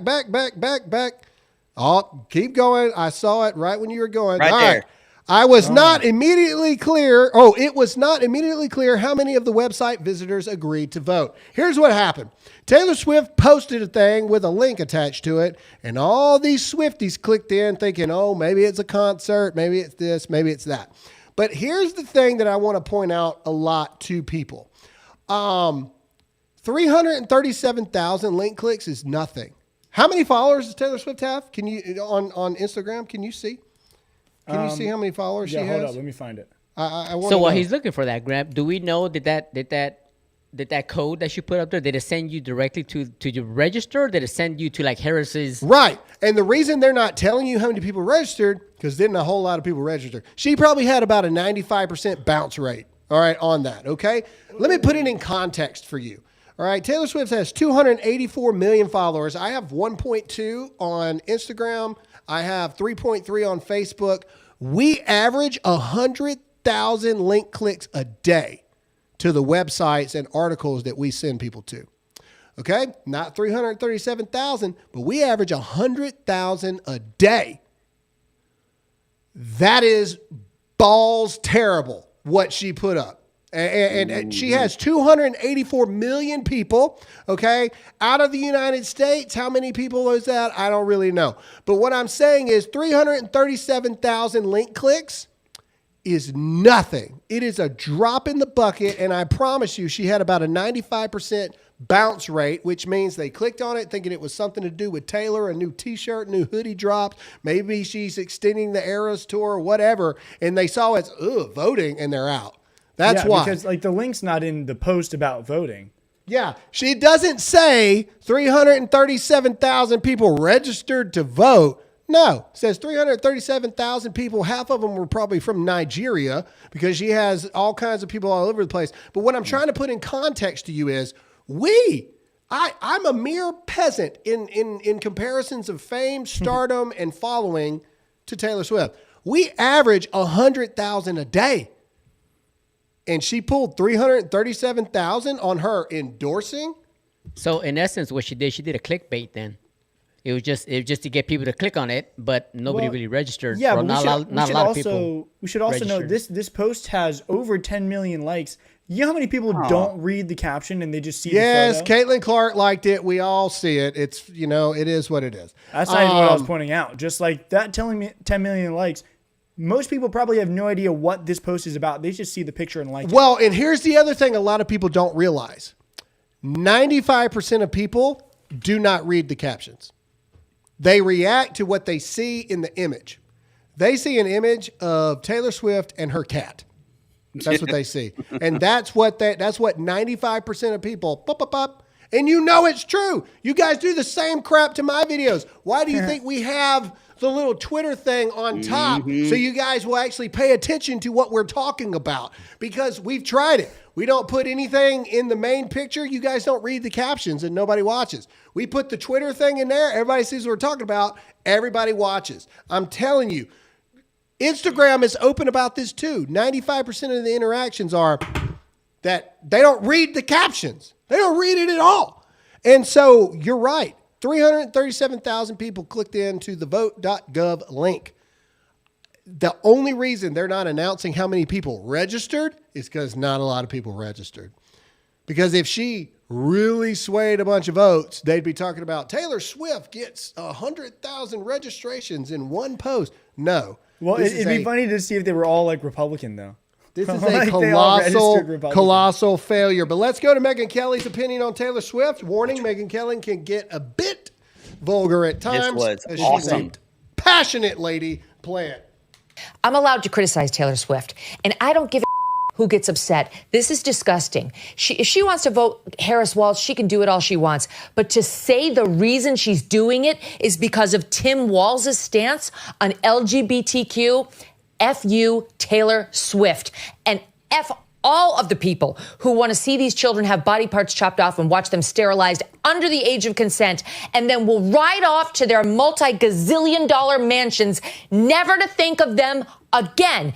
Oh, keep going. I saw it right when you were going. Right All there. right. It was not immediately clear how many of the website visitors agreed to vote. Here's what happened. Taylor Swift posted a thing with a link attached to it, and all these Swifties clicked in thinking, oh, maybe it's a concert, maybe it's this, maybe it's that. But here's the thing that I want to point out a lot to people. 337,000 link clicks is nothing. How many followers does Taylor Swift have? Can you on Instagram? Can you see? Can you see how many followers she has? Hold up, let me find it. So while he's looking for that, Graham, do we know that code that she put up there, did it send you directly to your register? Did it send you to like Harris's? Right. And the reason they're not telling you how many people registered, because didn't a whole lot of people register. She probably had about a 95% bounce rate. All right, on that. Okay. Let me put it in context for you. All right. Taylor Swift has 284 million followers. I have 1.2 on Instagram. I have 3.3 on Facebook. We average 100,000 link clicks a day to the websites and articles that we send people to. Okay? Not 337,000, but we average 100,000 a day. That is balls terrible what she put up. And she has 284 million people, okay, out of the United States. How many people is that? I don't really know. But what I'm saying is 337,000 link clicks is nothing. It is a drop in the bucket, and I promise you she had about a 95% bounce rate, which means they clicked on it thinking it was something to do with Taylor, a new t-shirt, new hoodie dropped. Maybe she's extending the Eras tour or whatever. And they saw it's voting and they're out. That's why. Because like the link's not in the post about voting. Yeah. She doesn't say 337,000 people registered to vote. No, it says 337,000 people. Half of them were probably from Nigeria because she has all kinds of people all over the place. But what I'm trying to put in context to you is I'm a mere peasant in comparisons of fame, stardom, and following to Taylor Swift. We average 100,000 a day. And she pulled 337,000 on her endorsing. So in essence, what she did a clickbait then. It was just to get people to click on it, but nobody really registered. Yeah, but but not a lot of people. We should also know this post has over 10 million likes. You know how many people don't read the caption and they just see the photo? Caitlin Clark liked it. We all see it. It's, it is what it is. That's not even what I was pointing out. Just like that telling me 10 million likes, most people probably have no idea what this post is about. They just see the picture and like it. Well, and here's the other thing a lot of people don't realize. 95% of people do not read the captions. They react to what they see in the image. They see an image of Taylor Swift and her cat. That's what they see. And that's what 95% of people, and you know it's true. You guys do the same crap to my videos. Why do you think we have the little Twitter thing on top so you guys will actually pay attention to what we're talking about? Because we've tried it. We don't put anything in the main picture. You guys don't read the captions and nobody watches. We put the Twitter thing in there. Everybody sees what we're talking about. Everybody watches. I'm telling you, Instagram is open about this too. 95% of the interactions are that they don't read the captions. They don't read it at all. And so you're right. 337,000 people clicked into the vote.gov link. The only reason they're not announcing how many people registered is because not a lot of people registered. Because if she really swayed a bunch of votes, they'd be talking about Taylor Swift gets 100,000 registrations in one post. No. Well, it'd be funny to see if they were all like Republican though. This is a colossal failure. But let's go to Megyn Kelly's opinion on Taylor Swift. Warning, Megyn Kelly can get a bit vulgar at times. This was awesome. She's a passionate lady. Play it. I'm allowed to criticize Taylor Swift, and I don't give a who gets upset. This is disgusting. If she wants to vote Harris Walz, she can do it all she wants. But to say the reason she's doing it is because of Tim Walz's stance on LGBTQ, F you, Taylor Swift, and F all of the people who want to see these children have body parts chopped off and watch them sterilized under the age of consent, and then will ride off to their multi-gazillion-dollar mansions, never to think of them again.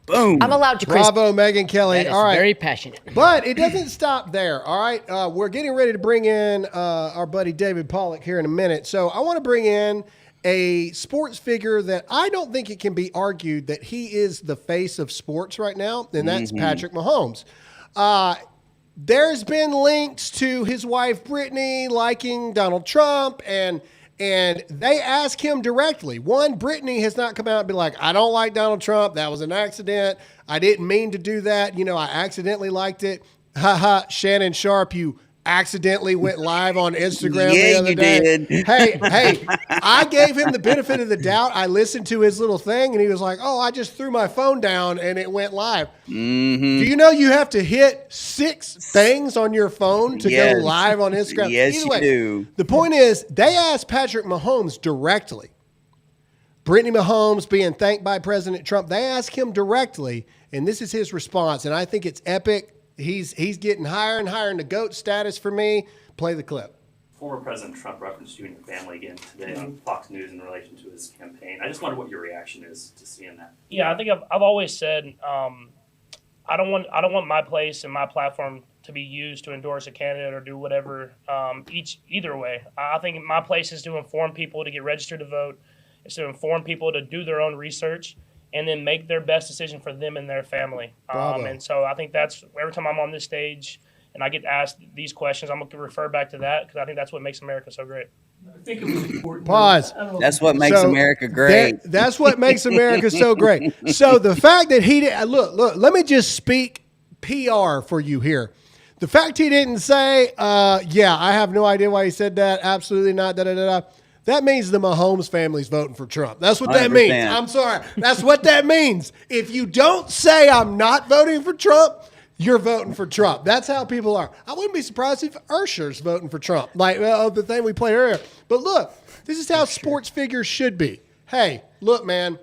Boom. I'm allowed to Bravo, Megyn Kelly. That is all right. very passionate. But it doesn't stop there. All right. We're getting ready to bring in our buddy David Pollock here in a minute. So I want to bring in a sports figure that I don't think it can be argued that he is the face of sports right now, and that's Patrick Mahomes. There's been links to his wife Brittany liking Donald Trump, and they ask him directly. One, Brittany has not come out and been like, I don't like Donald Trump. That was an accident. I didn't mean to do that. I accidentally liked it. Ha, Shannon Sharp, you accidentally went live on Instagram the other day. Did. Hey, I gave him the benefit of the doubt. I listened to his little thing, and he was like, oh, I just threw my phone down, and it went live. Mm-hmm. Do you know you have to hit 6 things on your phone to go live on Instagram? Yes, Either way, you do. The point is, they asked Patrick Mahomes directly. Brittany Mahomes being thanked by President Trump, they asked him directly, and this is his response, and I think it's epic. He's getting higher and higher in the GOAT status for me. Play the clip. Former President Trump referenced you and your family again today on Fox News in relation to his campaign. I just wonder what your reaction is to seeing that. Yeah, I think I've always said I don't want my place and my platform to be used to endorse a candidate or do whatever. Either way, I think my place is to inform people to get registered to vote. It's to inform people to do their own research and then make their best decision for them and their family. And so I think that's every time I'm on this stage and I get asked these questions, I'm going to refer back to that because I think that's what makes America so great. I think it was important. Pause. That's what makes America great. That's what makes America so great. So the fact that he did, look, let me just speak PR for you here. The fact he didn't say, yeah, I have no idea why he said that. Absolutely not. That means the Mahomes family's voting for Trump. That's what that 100%. means. I'm sorry. That's what that means. If you don't say I'm not voting for Trump, you're voting for Trump. That's how people are. I wouldn't be surprised if Ursher's voting for Trump, like the thing we played earlier. But look, this is how sports figures should be. Hey, look, man,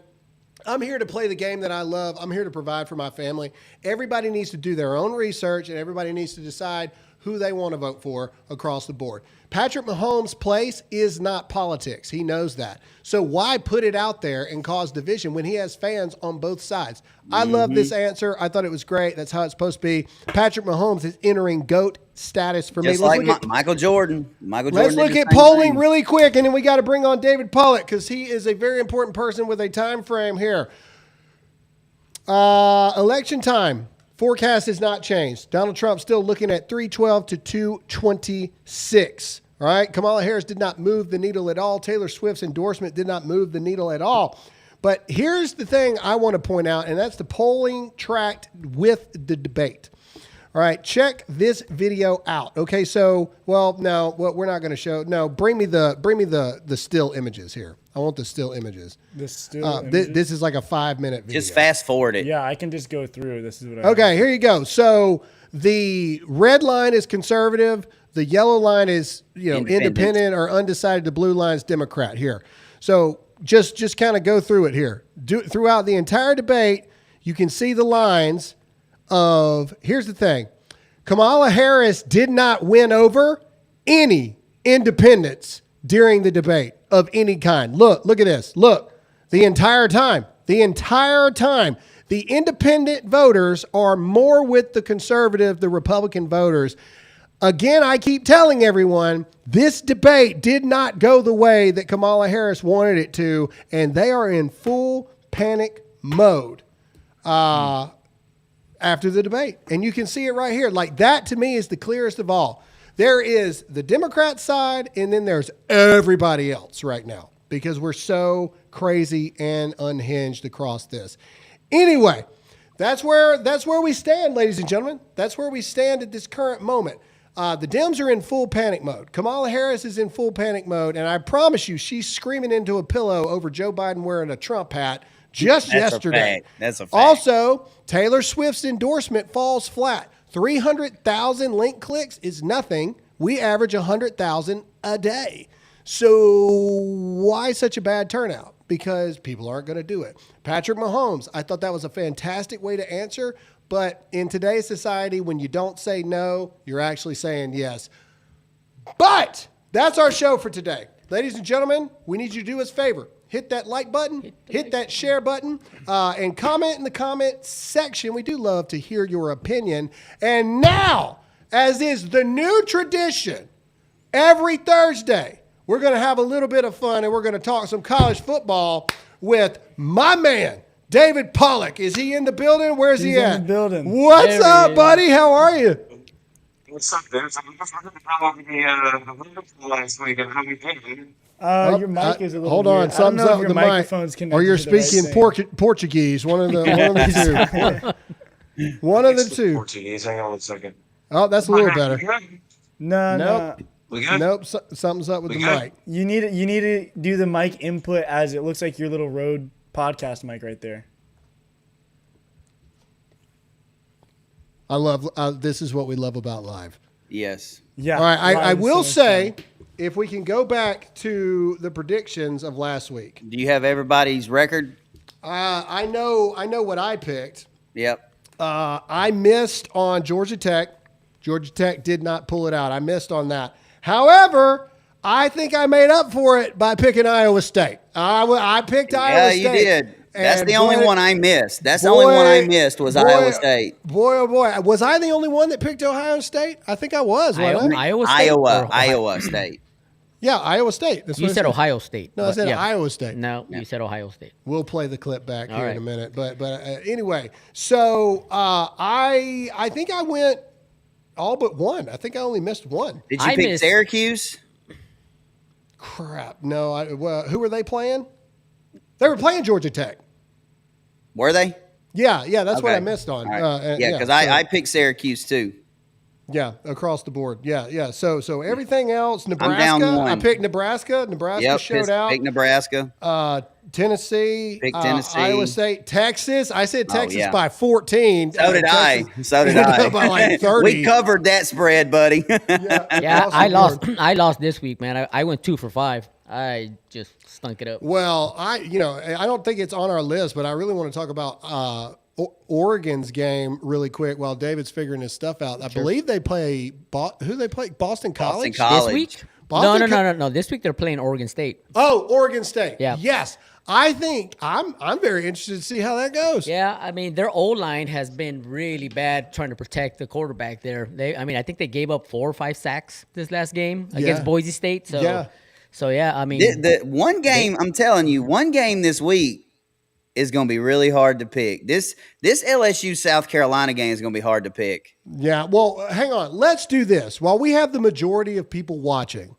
I'm here to play the game that I love. I'm here to provide for my family. Everybody needs to do their own research, and everybody needs to decide who they want to vote for across the board. Patrick Mahomes' place is not politics. He knows that. So why put it out there and cause division when he has fans on both sides? I love this answer. I thought it was great. That's how it's supposed to be. Patrick Mahomes is entering GOAT status for Just me. like Michael Jordan. Let's look at polling really quick, and then we got to bring on David Pollock because he is a very important person with a time frame here. Election time. Forecast has not changed. Donald Trump still looking at 312 to 226. All right. Kamala Harris did not move the needle at all. Taylor Swift's endorsement did not move the needle at all. But here's the thing I want to point out, and that's the polling tracked with the debate. All right. Check this video out. Okay. So, well, no, what we're not going to show. No, bring me the still images here. I want the still images. The still images? This is like a 5-minute video. Just fast forward it. Yeah, I can just go through. This is what I Okay, here you go. So the red line is conservative. The yellow line is, independent or undecided. The blue line is Democrat here. So just kind of go through it here. Throughout the entire debate, you can see the lines of, here's the thing. Kamala Harris did not win over any independents during the debate of any kind. Look at this. Look, the entire time, the independent voters are more with the conservative, the Republican voters. Again, I keep telling everyone, this debate did not go the way that Kamala Harris wanted it to, and they are in full panic mode after the debate. And you can see it right here. Like, that to me is the clearest of all. There is the Democrat side, and then there's everybody else right now because we're so crazy and unhinged across this. Anyway, that's where we stand, ladies and gentlemen. That's where we stand at this current moment. The Dems are in full panic mode. Kamala Harris is in full panic mode, and I promise you, she's screaming into a pillow over Joe Biden wearing a Trump hat just yesterday. That's a fact. Also, Taylor Swift's endorsement falls flat. 300,000 link clicks is nothing. We average 100,000 a day. So why such a bad turnout? Because people aren't going to do it. Patrick Mahomes, I thought that was a fantastic way to answer. But in today's society, when you don't say no, you're actually saying yes. But that's our show for today. Ladies and gentlemen, we need you to do us a favor. Hit that like button, hit that share button, and comment in the comment section. We do love to hear your opinion. And now, as is the new tradition, every Thursday, we're going to have a little bit of fun, and we're going to talk some college football with my man, David Pollock. Is he in the building? Where's he at? He's in the building. What's up, buddy? How are you? What's up, dude? Last week and how we did. Your mic is a little hold weird. on, something's up with the mic. Or you're speaking Portuguese. One of the two. One of the two. Portuguese. Hang on 1 second. Oh, that's a little better. No. Nope. Nope. Something's up with the mic. You need to do the mic input as it looks like your little Rode podcast mic right there. I love. This is what we love about live. Yes. Yeah. All right. I will say, if we can go back to the predictions of last week. Do you have everybody's record? I know what I picked. Yep. I missed on Georgia Tech. Georgia Tech did not pull it out. I missed on that. However, I think I made up for it by picking Iowa State. I picked Iowa State. Yeah, you did. That's And the only one I missed. That's the only one I missed was Iowa State. Boy, oh boy. Was I the only one that picked Ohio State? I think I was. wasn't I? Iowa State. Yeah, Iowa State. That's You what I said Ohio State. No, I said yeah. Iowa State. No, you said Ohio State. We'll play the clip back All here right. in a minute. But anyway, so I think I went all but one. I think I only missed one. Did you pick Syracuse? Crap. No. Who were they playing? They were playing Georgia Tech. Were they? Yeah. That's what Okay. I missed on. All right. Yeah, because so- I picked Syracuse too. Yeah, across the board. Yeah. So everything else, Nebraska. I'm down one. I picked Nebraska. Nebraska showed out. Pick Nebraska. Tennessee. Pick Tennessee. Iowa State. Texas. I said Texas yeah. by 14. So did I. So did I. By like 30. We covered that spread, buddy. Yeah, I lost. I lost this week, man. I went 2 for 5. I just stunk it up. Well, I don't think it's on our list, but I really want to talk about Oregon's game really quick while David's figuring his stuff out. I believe they play who they play? Boston College. This week? No. This week they're playing Oregon State. Oh, Oregon State. Yeah. Yes. I think I'm very interested to see how that goes. Yeah, I mean their O-line has been really bad trying to protect the quarterback there. I think they gave up 4 or 5 sacks this last game against Boise State. So yeah, I mean the one game, I'm telling you, one game this week is going to be really hard to pick. This LSU South Carolina game is going to be hard to pick. Yeah, well, hang on. Let's do this. While we have the majority of people watching,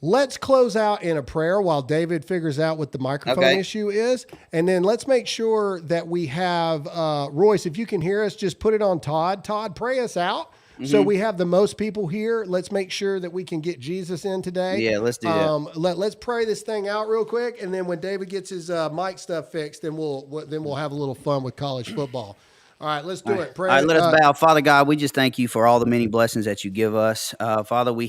let's close out in a prayer while David figures out what the microphone issue is. And then let's make sure that we have, Royce, if you can hear us, just put it on Todd. Todd, pray us out. So we have the most people here. Let's make sure that we can get Jesus in today. Yeah, let's do that. Let's pray this thing out real quick, and then when David gets his mic stuff fixed, then we'll have a little fun with college football. All right, let's do it. Pray. All right, let us bow. Father God, we just thank you for all the many blessings that you give us. Father, we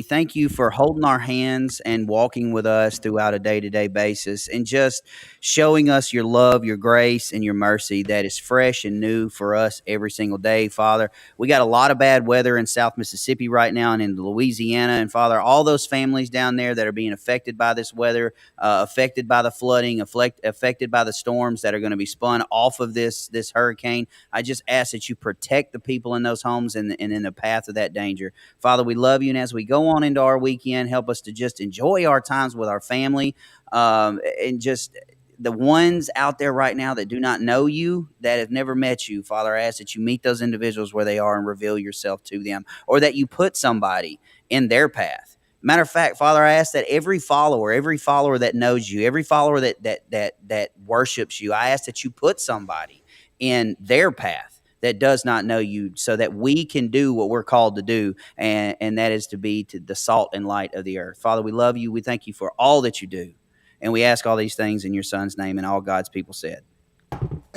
thank you for holding our hands and walking with us throughout a day-to-day basis and just showing us your love, your grace, and your mercy that is fresh and new for us every single day, Father. We got a lot of bad weather in South Mississippi right now and in Louisiana. And, Father, all those families down there that are being affected by this weather, affected by the flooding, affected by the storms that are going to be spun off of this hurricane, I just ask that you protect the people in those homes and in the path of that danger. Father, we love you, and as we go on into our weekend, help us to just enjoy our times with our family, and just the ones out there right now that do not know you, that have never met you. Father, I ask that you meet those individuals where they are and reveal yourself to them, or that you put somebody in their path. Matter of fact, Father, I ask that every follower that knows you, every follower that worships you, I ask that you put somebody in their path that does not know you, so that we can do what we're called to do, and that is to be the salt and light of the earth. Father, we love you. We thank you for all that you do, and we ask all these things in your Son's name, and all God's people said.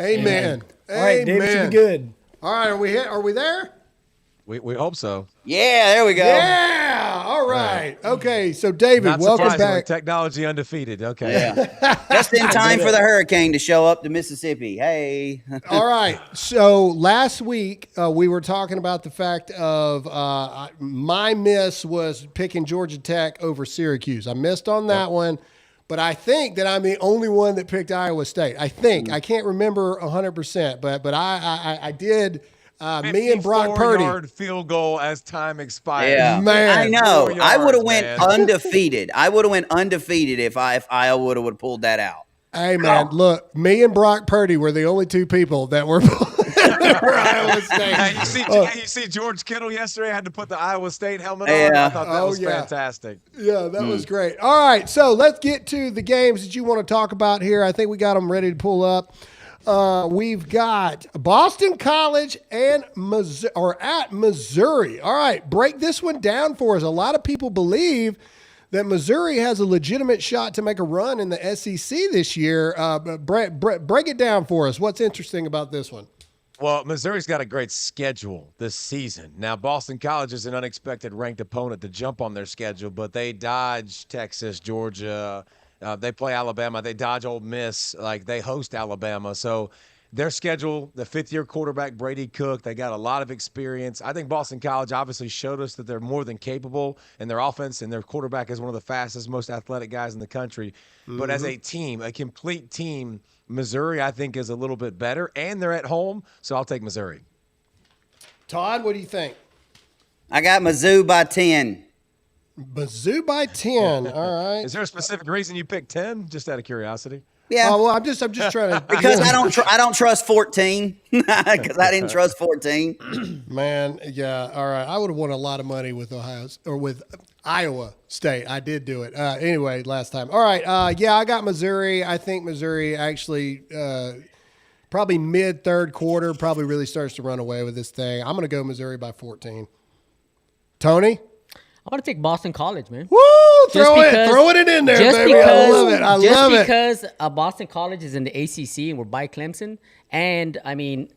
Amen. All right, David should be good. All right, are we there? We hope so. Yeah, there we go. Yeah, all right. Okay, so David, Not welcome back. Technology undefeated. Okay. Yeah. Just in time for the hurricane to show up to Mississippi. Hey. All right. So last week we were talking about the fact of my miss was picking Georgia Tech over Syracuse. I missed on that one, but I think that I'm the only one that picked Iowa State. I think. I can't remember 100%, but I did. Me and Brock Purdy. 54-yard field goal as time expired. Yeah, man. I know. I would have went undefeated. I would have went undefeated if Iowa would have pulled that out. Hey man, look, me and Brock Purdy were the only two people that were for Iowa State. You see George Kittle yesterday had to put the Iowa State helmet on. Yeah. I thought that was fantastic. Yeah, that was great. All right, so let's get to the games that you want to talk about here. I think we got them ready to pull up. We've got Boston College and Missouri. All right, break this one down for us. A lot of people believe that Missouri has a legitimate shot to make a run in the SEC this year. Break it down for us. What's interesting about this one? Well, Missouri's got a great schedule this season. Now, Boston College is an unexpected ranked opponent to jump on their schedule, but they dodge Texas, Georgia. They play Alabama. They dodge Ole Miss. Like, they host Alabama. So their schedule, the fifth-year quarterback Brady Cook, they got a lot of experience. I think Boston College obviously showed us that they're more than capable in their offense, and their quarterback is one of the fastest, most athletic guys in the country. Mm-hmm. But as a team, a complete team, Missouri, I think, is a little bit better, and they're at home, so I'll take Missouri. Todd, what do you think? I got Mizzou by 10. Mizzou by 10. All right. Is there a specific reason you picked 10? Just out of curiosity. Yeah. Well, I'm just trying to because I don't trust 14 because I didn't trust 14. Man, yeah. All right. I would have won a lot of money with Iowa State. I did do it. Anyway, last time. All right. Yeah, I got Missouri. I think Missouri actually probably mid third quarter probably really starts to run away with this thing. I'm going to go Missouri by 14. Tony? I want to take Boston College, man. Woo! Throwing it in there, baby. I love it. I love it. Just because Boston College is in the ACC and we're by Clemson, and I mean,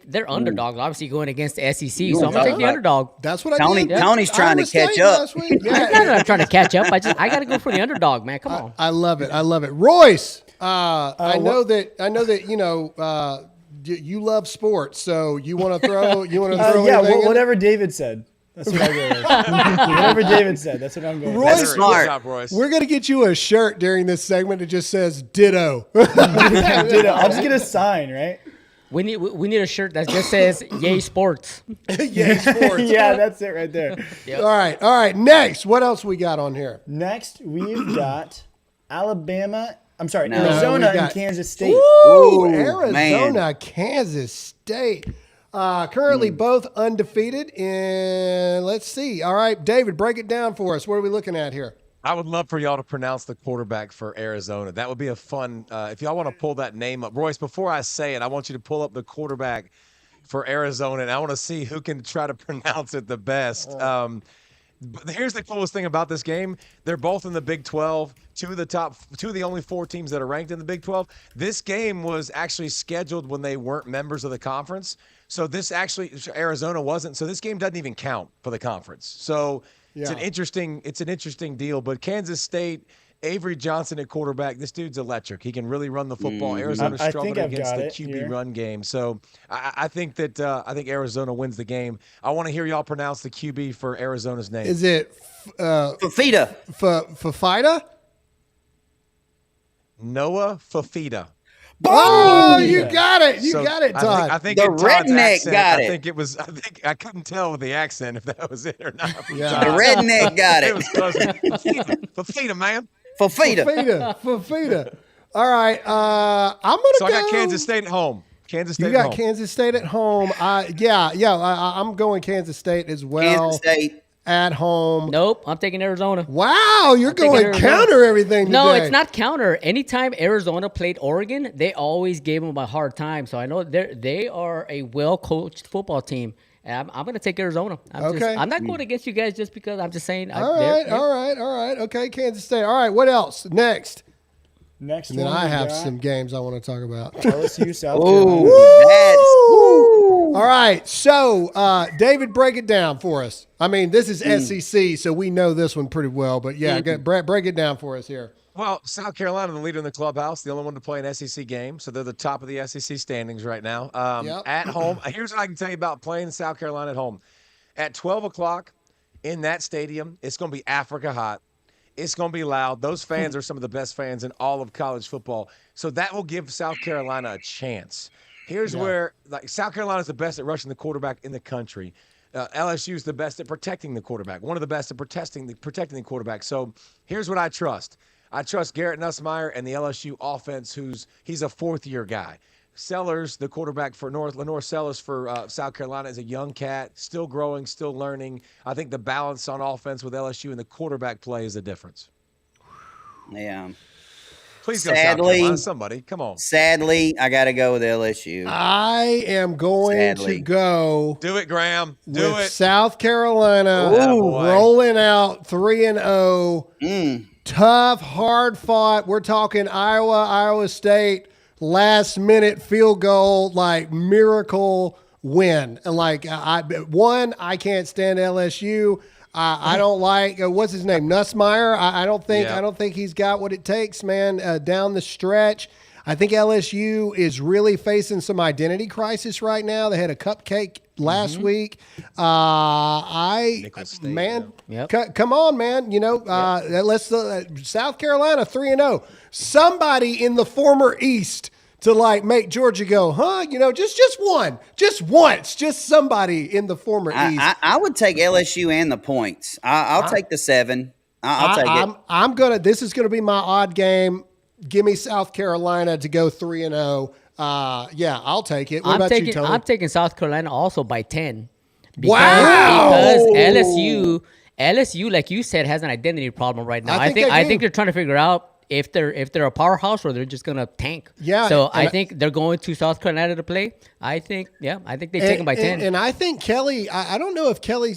they're underdogs, obviously going against the SEC. So I'm gonna take the underdog. That's what I did. Tony's trying to catch up. I'm not trying to catch up. I got to go for the underdog, man. Come on. I love it. I love it. Royce, I know that you know you love sports, so you want to throw. You want to throw. Yeah, anything in? whatever David said. That's what I go with. Whatever David said, that's what I'm going with. Royce, That's smart. Good job, Royce. We're gonna get you a shirt during this segment that just says "Ditto." Ditto. I'll just get a sign, right? We need a shirt that just says "Yay Sports." Yay sports. Yeah, that's it right there. Yep. All right. Next, what else we got on here? Next, we've got Arizona we and got- Kansas State. Ooh, Ooh, Arizona, man. Kansas State. Currently both undefeated. And let's see. All right, David, break it down for us. What are we looking at here? I would love for y'all to pronounce the quarterback for Arizona. That would be a fun, if y'all want to pull that name up. Royce, before I say it, I want you to pull up the quarterback for Arizona, and I want to see who can try to pronounce it the best. But here's the coolest thing about this game. They're both in the Big 12, two of the only 4 teams that are ranked in the Big 12. This game was actually scheduled when they weren't members of the conference. So Arizona wasn't. So this game doesn't even count for the conference. So it's an interesting deal. But Kansas State, Avery Johnson at quarterback, this dude's electric. He can really run the football. Arizona's struggling against the QB run game. So I think Arizona wins the game. I want to hear y'all pronounce the QB for Arizona's name. Is it Fafita? Fafita? Noah Fafita. Oh, you got it. You got it, Todd. I think The in Todd's redneck accent, got it. I think I couldn't tell with the accent if that was it or not. Yeah. The redneck got it. was close. Fafita, man. Fafita. Fafita. All right. I'm gonna So go. I got Kansas State at home. Kansas State You got at home. Kansas State at home. I'm going Kansas State as well. Kansas State. At home. Nope, I'm taking Arizona. Wow, you're going Arizona. counter everything today. No, it's not counter. Anytime Arizona played Oregon, they always gave them a hard time. So I know they are a well-coached football team. And I'm going to take Arizona. I'm not going against you guys just because I'm just saying. All right. Okay, Kansas State. All right, what else? Next. And then I have some games I want to talk about. LSU, South Carolina. All right, so David, break it down for us. I mean, this is SEC, so we know this one pretty well. But break it down for us here. Well, South Carolina, the leader in the clubhouse, the only one to play an SEC game, so they're the top of the SEC standings right now. At home, here's what I can tell you about playing South Carolina at home. At 12 o'clock in that stadium, it's going to be Africa hot. It's going to be loud. Those fans are some of the best fans in all of college football. So that will give South Carolina a chance. Here's where South Carolina is the best at rushing the quarterback in the country. LSU is the best at protecting the quarterback, one of the best at protecting the quarterback. So here's what I trust. I trust Garrett Nussmeier and the LSU offense, he's a fourth-year guy. Sellers, the quarterback for Lenore Sellers for South Carolina, is a young cat, still growing, still learning. I think the balance on offense with LSU and the quarterback play is the difference. Yeah. Please go South Carolina. Somebody, come on. Sadly, I got to go with LSU. I am going to go. Do it, Graham. Do it. South Carolina rolling out 3-0. Tough, hard fought. We're talking Iowa State, last minute field goal, miracle win. And I can't stand LSU. I don't like what's his name, Nussmeier. I don't think he's got what it takes, man. Down the stretch, I think LSU is really facing some identity crisis right now. They had a cupcake last week. Come on, man. Let's South Carolina 3-0. Somebody in the former East to make Georgia go, huh? Just once, just somebody in the former East. I would take LSU and the points. I'll take the 7. I'll take it. This is gonna be my odd game. Give me South Carolina to go 3-0. I'll take it. What about you, Tony? I'm taking South Carolina also by 10. Because LSU, like you said, has an identity problem right now. I think they're trying to figure out if they're a powerhouse or they're just gonna tank. Yeah, So and I think they're going to South Carolina to play. I think they take them by 10. And I think Kelly, I don't know if Kelly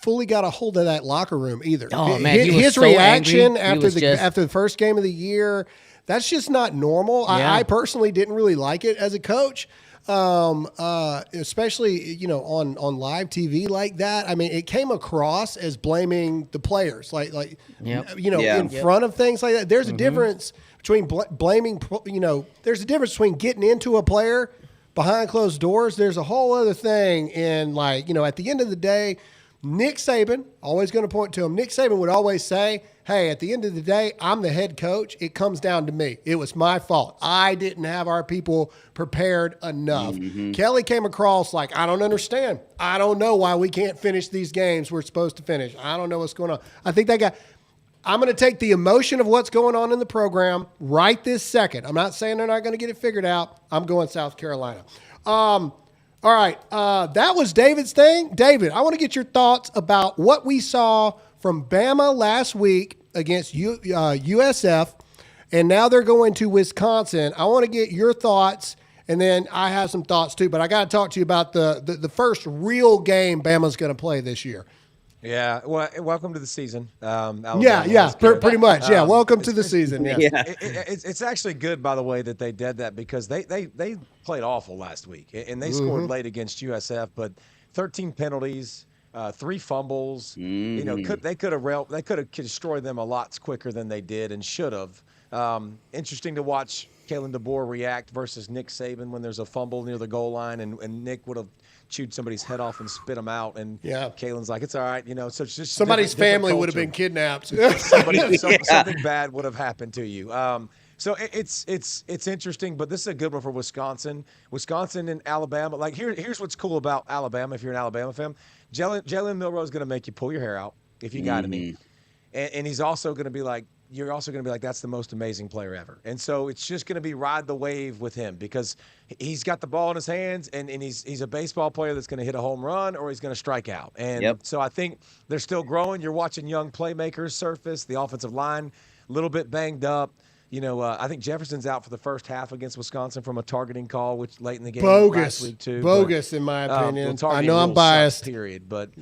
fully got a hold of that locker room either. Oh, man, he was his so reaction angry. after the first game of the year, that's just not normal. Yeah. I personally didn't really like it as a coach. Especially, on live TV like that. I mean, it came across as blaming the players, in front of things like that. There's a difference between blaming, there's a difference between getting into a player behind closed doors. There's a whole other thing in at the end of the day, Nick Saban, always going to point to him. Nick Saban would always say, hey, at the end of the day, I'm the head coach. It comes down to me. It was my fault. I didn't have our people prepared enough. Kelly came across like, I don't understand. I don't know why we can't finish these games we're supposed to finish. I don't know what's going on. I think I'm going to take the emotion of what's going on in the program right this second. I'm not saying they're not going to get it figured out. I'm going South Carolina. All right, that was David's thing. David, I want to get your thoughts about what we saw from Bama last week against USF, and now they're going to Wisconsin. I want to get your thoughts, and then I have some thoughts too, but I got to talk to you about the first real game Bama's going to play this year. Yeah, well, welcome to the season. Pretty much. Yeah, welcome to the season. Yeah. It's actually good, by the way, that they did that because they played awful last week, and they scored late against USF, but 13 penalties, 3 fumbles. They could have destroyed them a lot quicker than they did and should have. Interesting to watch Kalen DeBoer react versus Nick Saban when there's a fumble near the goal line, and Nick would have chewed somebody's head off and spit them out, and Kalen's like, it's all right, so it's just somebody's family would have been kidnapped. Something bad would have happened to you. So it's interesting, but this is a good one for Wisconsin and Alabama. Like here's what's cool about Alabama. If you're an Alabama fan, Jalen Milroe is going to make you pull your hair out if you got any, and he's also going to be like. You're also going to be like, that's the most amazing player ever. And so it's just going to be ride the wave with him because he's got the ball in his hands and he's a baseball player that's going to hit a home run or he's going to strike out. And so I think they're still growing. You're watching young playmakers surface. The offensive line, a little bit banged up. I think Jefferson's out for the first half against Wisconsin from a targeting call, which late in the game last week too. Bogus, in my opinion. I know I'm biased. Period, but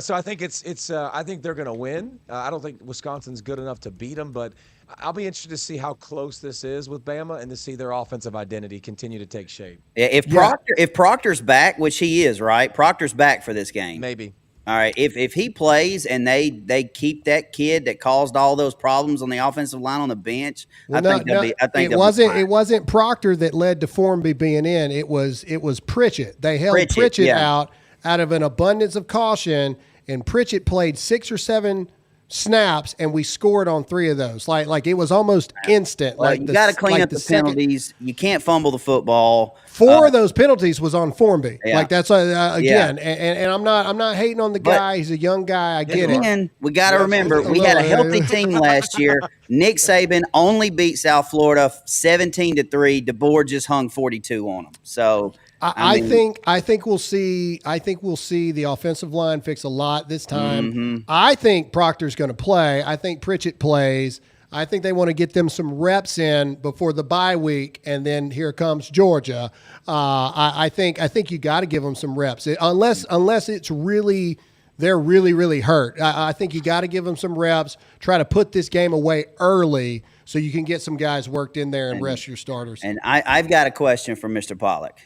so I think I think they're going to win. I don't think Wisconsin's good enough to beat them, but I'll be interested to see how close this is with Bama and to see their offensive identity continue to take shape. If Proctor's back, which he is, right? Proctor's back for this game. Maybe. All right, if he plays and they keep that kid that caused all those problems on the offensive line on the bench, it wasn't Proctor that led to Formby being in. It was Pritchett. They held Pritchett out of an abundance of caution, and Pritchett played 6 or 7 snaps, and we scored on 3 of those. Like it was almost instant. Well, you got to clean up the penalties. You can't fumble the football. 4 of those penalties was on Formby. Like that's again, and I'm not hating on the guy. He's a young guy. I get it. We got to remember we had a healthy team last year. Nick Saban only beat South Florida 17-3. DeBoer just hung 42 on them. So. I think we'll see the offensive line fix a lot this time. I think Proctor's going to play. I think Pritchett plays. I think they want to get them some reps in before the bye week, and then here comes Georgia. I think you got to give them some reps unless it's really they're really hurt. I think you got to give them some reps. Try to put this game away early so you can get some guys worked in there and rest your starters. And I've got a question for Mr. Pollock.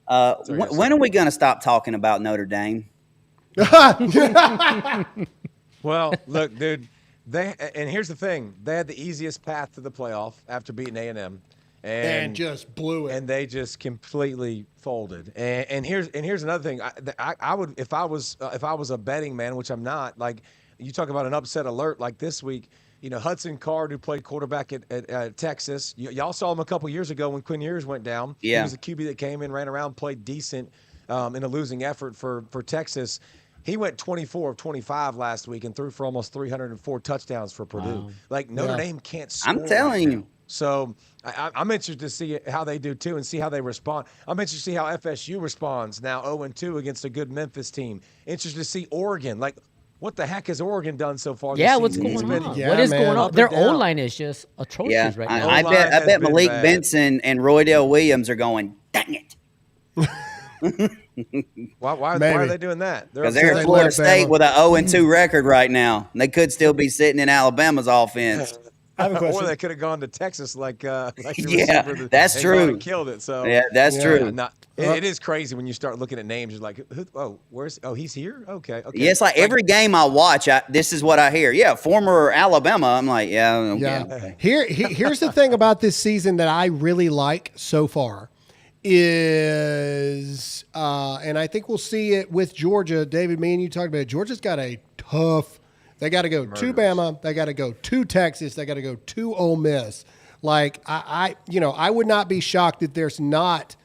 When are we going to stop talking about Notre Dame? Well, look, dude, and here's the thing. They had the easiest path to the playoff after beating A&M. And just blew it. And they just completely folded. And here's another thing. I would if I was a betting man, which I'm not, like you talk about an upset alert like this week, Hudson Card, who played quarterback at Texas. Y'all saw him a couple years ago when Quinn Ewers went down. Yeah. He was a QB that came in, ran around, played decent in a losing effort for Texas. He went 24 of 25 last week and threw for almost 304 touchdowns for Purdue. Wow. Like Notre Dame can't score. I'm telling you. So I'm interested to see how they do too and see how they respond. I'm interested to see how FSU responds now 0-2 against a good Memphis team. Interested to see Oregon. Like, what the heck has Oregon done so far? Yeah, this what's season? going on? It's been What is man, going on? up and Their down. O-line is just atrocious Yeah, right now. I bet has been Malik bad. Benson and Roydell Williams are going, dang it. Why are they doing that? Because they're at Florida State with an 0-2 record right now. They could still be sitting in Alabama's offense. I have a question. Or they could have gone to Texas like the Yeah, receiver that's and true. gone and killed it. So Yeah, that's true. It is crazy when you start looking at names. You're like, he's here? Okay. Yeah, it's like every game I watch, this is what I hear. Yeah, former Alabama. I'm like, yeah. Okay. Here's the thing about this season that I really like so far is, and I think we'll see it with Georgia. David, me and you talked about it. Georgia's got a tough. They got to go to Bama. They got to go to Texas. They got to go to Ole Miss. Like I would not be shocked if there's not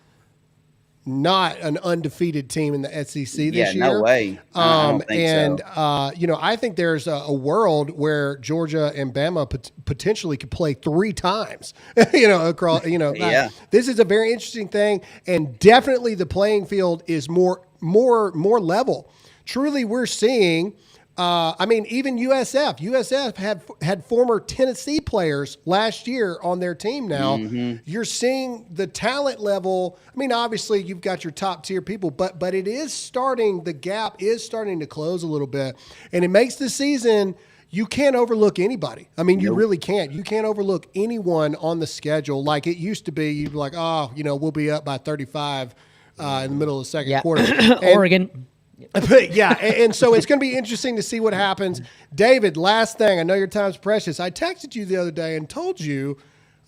an undefeated team in the SEC this year. Yeah, no way. I don't think so. I think there's a world where Georgia and Bama potentially could play 3 times. Across. Yeah. This is a very interesting thing, and definitely the playing field is more level. Truly, we're seeing. Even USF had former Tennessee players last year on their team now. Mm-hmm. You're seeing the talent level. I mean, obviously you've got your top tier people, but the gap is starting to close a little bit. And it makes the season, you can't overlook anybody. I mean, you really can't. You can't overlook anyone on the schedule like it used to be. You'd be like, we'll be up by 35 in the middle of the second quarter. Oregon. And so it's going to be interesting to see what happens. David, last thing, I know your time's precious. I texted you the other day and told you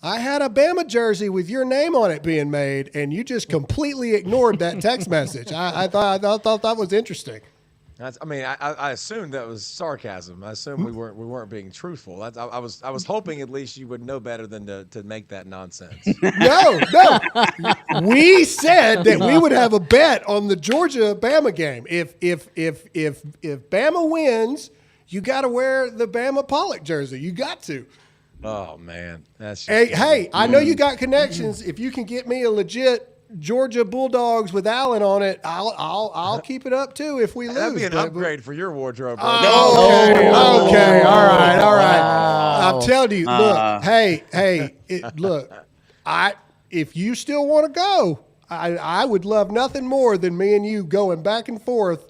I had a Bama jersey with your name on it being made, and you just completely ignored that text message. I thought that was interesting. I assumed that was sarcasm. I assumed we weren't being truthful. I was hoping at least you would know better than to make that nonsense. No. We said that we would have a bet on the Georgia Bama game. If Bama wins, you got to wear the Bama Pollock jersey. You got to. Oh man, that's. Hey, I know you got connections. If you can get me a legit Georgia Bulldogs with Allen on it, I'll keep it up too if we lose. That'd be an upgrade for your wardrobe, bro. Okay, all right. I'm telling you, look, if you still want to go, I would love nothing more than me and you going back and forth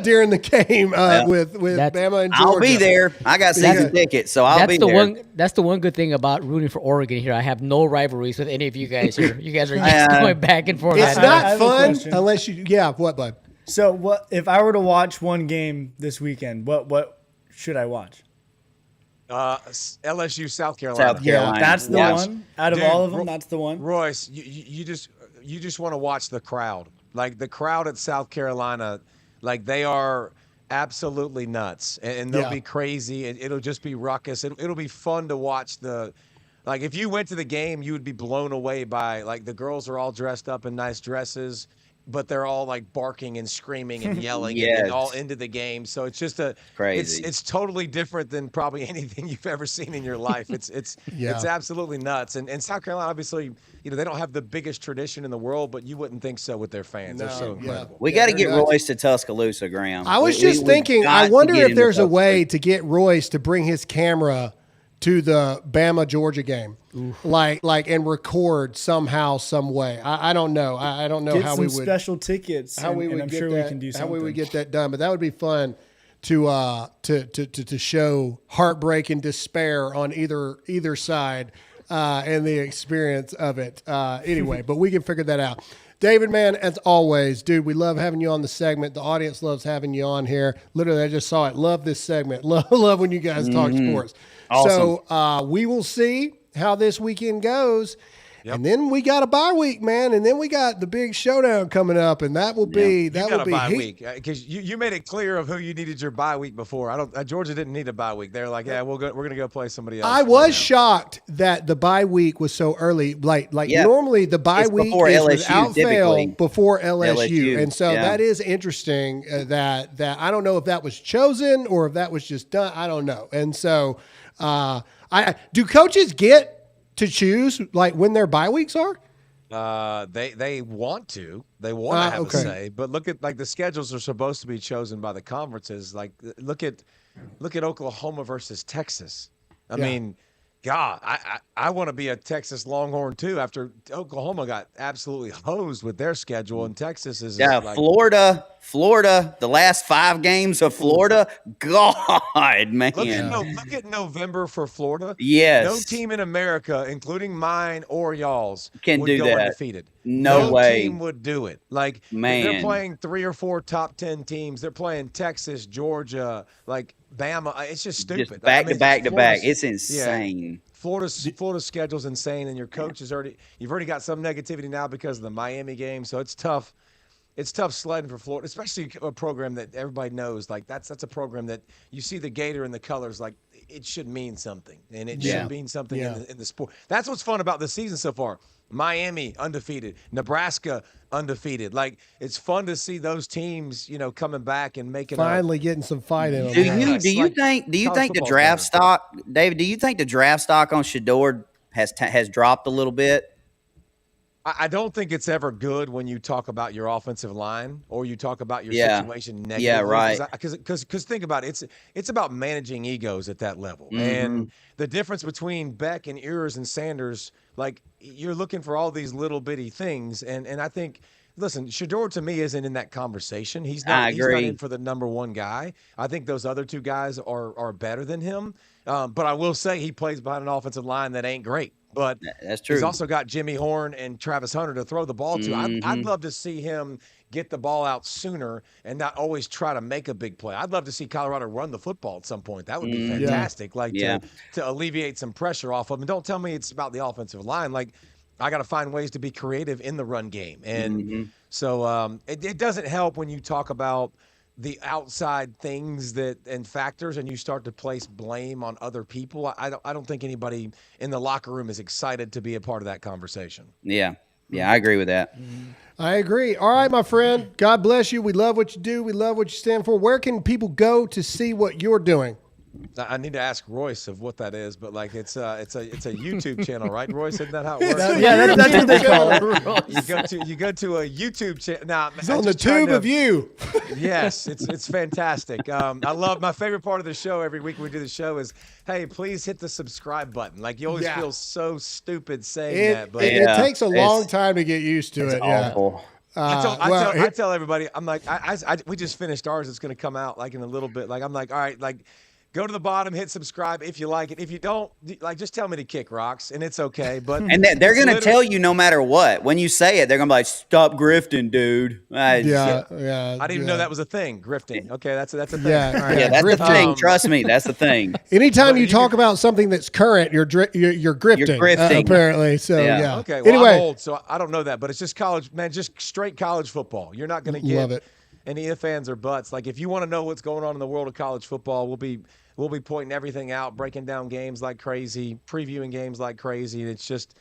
during the game with Bama and Georgia. I'll be there. I got season tickets, so I'll be there. That's the one good thing about rooting for Oregon here. I have no rivalries with any of you guys here. You guys are just going back and forth. It's not fun unless you. Yeah, what, bud? So, what if I were to watch one game this weekend? What should I watch? LSU, South Carolina. Yeah, that's the one. Out of all of them, that's the one. Royce, you just want to watch the crowd. Like the crowd at South Carolina. Like they are absolutely nuts, and they'll be crazy. It'll just be ruckus. It'll be fun to watch like if you went to the game, you would be blown away by like the girls are all dressed up in nice dresses, but they're all like barking and screaming and yelling and all into the game. So it's just crazy. It's totally different than probably anything you've ever seen in your life. It's absolutely nuts. And South Carolina, obviously, they don't have the biggest tradition in the world, but you wouldn't think so with their fans. They're so incredible. We got to get Royce to Tuscaloosa, Graham. I was just thinking, I wonder if there's a way to get Royce to bring his camera to the Bama Georgia game, like and record somehow, some way. I don't know. I don't know how we would special tickets. How we would I'm get sure that, we can do something. How we would get that done, but that would be fun to show heartbreak and despair on either side and the experience of it. Anyway, but we can figure that out. David, man, as always, dude, we love having you on the segment. The audience loves having you on here. Literally, I just saw it. Love this segment. Love when you guys talk sports. Awesome. So we will see how this weekend goes. Yep. And then we got a bye week, man, and then we got the big showdown coming up, and that will be that will be bye week because you made it clear of who you needed your bye week before. Georgia didn't need a bye week. They're like, we're gonna go play somebody else. I was shocked that the bye week was so early. Like normally the bye week is LSU, without fail before LSU, LSU. And so that is interesting. That I don't know if that was chosen or if that was just done. I don't know. And so do coaches get to choose like when their bye weeks are? They want to have okay. a say, but look at like the schedules are supposed to be chosen by the conferences. Like look at Oklahoma versus Texas. I mean, God, I want to be a Texas Longhorn too. After Oklahoma got absolutely hosed with their schedule, and Texas is like, Florida. The last 5 games of Florida, God, man. Look at November for Florida. Yes. No team in America, including mine or y'all's, Can would do go that. undefeated. No way. Team would do it. Like Man. they're playing 3 or 4 top 10 teams. They're playing Texas, Georgia, like Bama. It's just stupid. Just back to back to back. It's Yeah. insane. Florida's schedule's insane, and your coach you've already got some negativity now because of the Miami game, so it's tough. It's tough sledding for Florida, especially a program that everybody knows. Like that's a program that you see the gator and the colors, like it should mean something, and it should mean something in the sport. That's what's fun about this season so far. Miami undefeated, Nebraska undefeated. Like it's fun to see those teams, coming back and making finally getting some fight in them. Do you think the draft stock, David? Do you think the draft stock on Shedeur has dropped a little bit? I don't think it's ever good when you talk about your offensive line or you talk about your situation negatively. Yeah, right. Because think about it, it's about managing egos at that level. Mm-hmm. And the difference between Beck and Ewers and Sanders, like you're looking for all these little bitty things. And I think, listen, Shedeur to me isn't in that conversation. He's not in for the number 1 guy. I think those other 2 guys are better than him. But I will say he plays behind an offensive line that ain't great. But that's true. He's also got Jimmy Horn and Travis Hunter to throw the ball to. I'd love to see him get the ball out sooner and not always try to make a big play. I'd love to see Colorado run the football at some point. That would be fantastic. To alleviate some pressure off of them. And don't tell me it's about the offensive line. Like I got to find ways to be creative in the run game. And so it doesn't help when you talk about the outside things and factors, and you start to place blame on other people. I don't think anybody in the locker room is excited to be a part of that conversation. Yeah, I agree with that. I agree. All right, my friend. God bless you. We love what you do. We love what you stand for. Where can people go to see what you're doing? I need to ask Royce of what that is, but like it's a YouTube channel, right, Royce? Isn't that how it works? Yeah, that's what they call it. You go to a YouTube channel. Now it's on the tube of you. Yes, it's fantastic. I love my favorite part of the show. Every week we do the show is, hey, please hit the subscribe button. Like you always feel so stupid saying that, but it takes a long time to get used to it. Awful. I tell everybody, I'm like, we just finished ours. It's going to come out like in a little bit. Like I'm like, all right, like. Go to the bottom, hit subscribe if you like it. If you don't, like, just tell me to kick rocks, and it's okay. But and they're going to tell you no matter what. When you say it, they're going to be like, "Stop grifting, dude." I didn't even know that was grifting. Grifting. Okay, that's a thing. Yeah, that's the thing. Trust me, that's the thing. Anytime you talk about something that's current, you're grifting. You're grifting, apparently. So yeah. Okay. Well, anyway, I'm old, so I don't know that, but it's just college, man. Just straight college football. You're not going to get any ifs, ands, or buts. Like if you want to know what's going on in the world of college football, we'll be pointing everything out, breaking down games like crazy, previewing games like crazy. It's just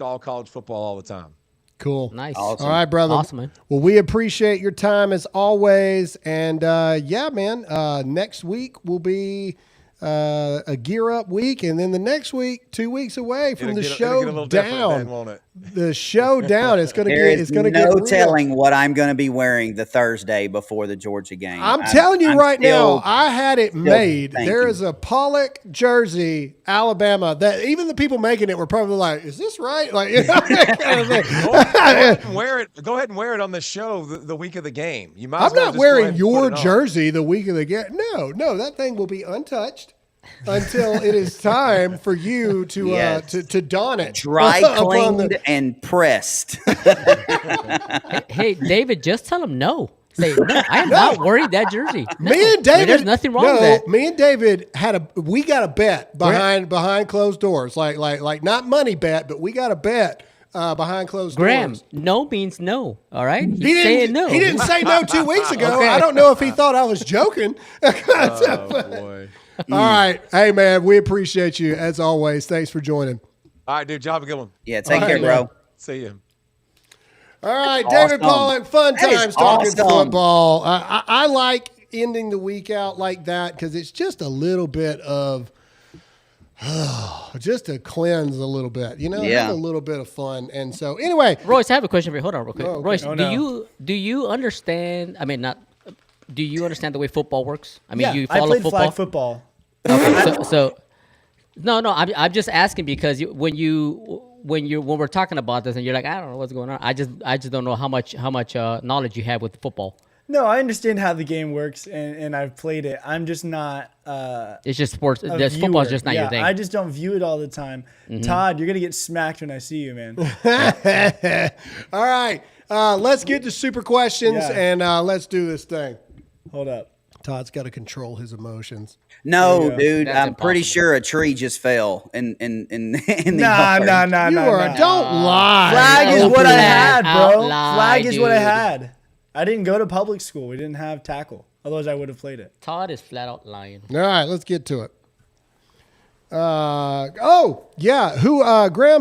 all college football all the time. Cool. Nice. Awesome. All right, brother. Awesome, man. Well, we appreciate your time as always. And man, next week will be a gear up week. And then the next week, 2 weeks away from the show down. Won't it? The show down. It's going to get. It's going to no get real. telling what I'm going to be wearing the Thursday before the Georgia game. I'm telling you right now, I had it made. There is a Pollock jersey, Alabama, that even the people making it were probably like, "Is this right?" Like, you know, kind of thing. Go ahead and wear it. Go ahead and wear it on the show the week of the game. You might. I'm not wearing your jersey the week of the game. No, that thing will be untouched until it is time for you to don it. Dry cleaned and pressed. Hey, David, just tell him no. Say, no, I am not wearing that jersey. No. Me and David, there's nothing wrong with that. Me and David we got a bet behind closed doors, like not money bet, but we got a bet behind closed doors. No means no. All right, He's saying no. He didn't say no 2 weeks ago. Okay. I don't know if he thought I was joking. Oh boy. All right, hey man, we appreciate you as always. Thanks for joining. All right, dude. Job a good one. Yeah, take care, bro. See you. All right, David Pollock, fun times talking football. I like ending the week out like that because it's just a little bit of just to cleanse a little bit, Yeah. have a little bit of fun. And so anyway, Royce, I have a question for you. Hold on real quick. Oh, okay. Royce, Oh, do you understand? I mean, not. Do you understand the way football works? I mean, Yeah, you I follow played football. flag football. Okay, so no, I'm just asking because when we're talking about this and you're like, I don't know what's going on. I just don't know how much knowledge you have with football. No, I understand how the game works, and I've played it. I'm just not. It's just sports. a Football's viewer. just not yeah, your thing. I just don't view it all the time. Mhm. Todd, you're gonna get smacked when I see you, man. all right, let's get to super questions Yeah. and let's do this thing. Hold up. Todd's got to control his emotions. No, There you go. dude, That's I'm pretty impossible. sure a tree just fell in the Nah, yard. nah. Don't lie. Flag is what I had, Out bro. lie, Flag is what I dude. had. I didn't go to public school. We didn't have tackle. Otherwise, I would have played it. Todd is flat out lying. All right, let's get to it. Graham,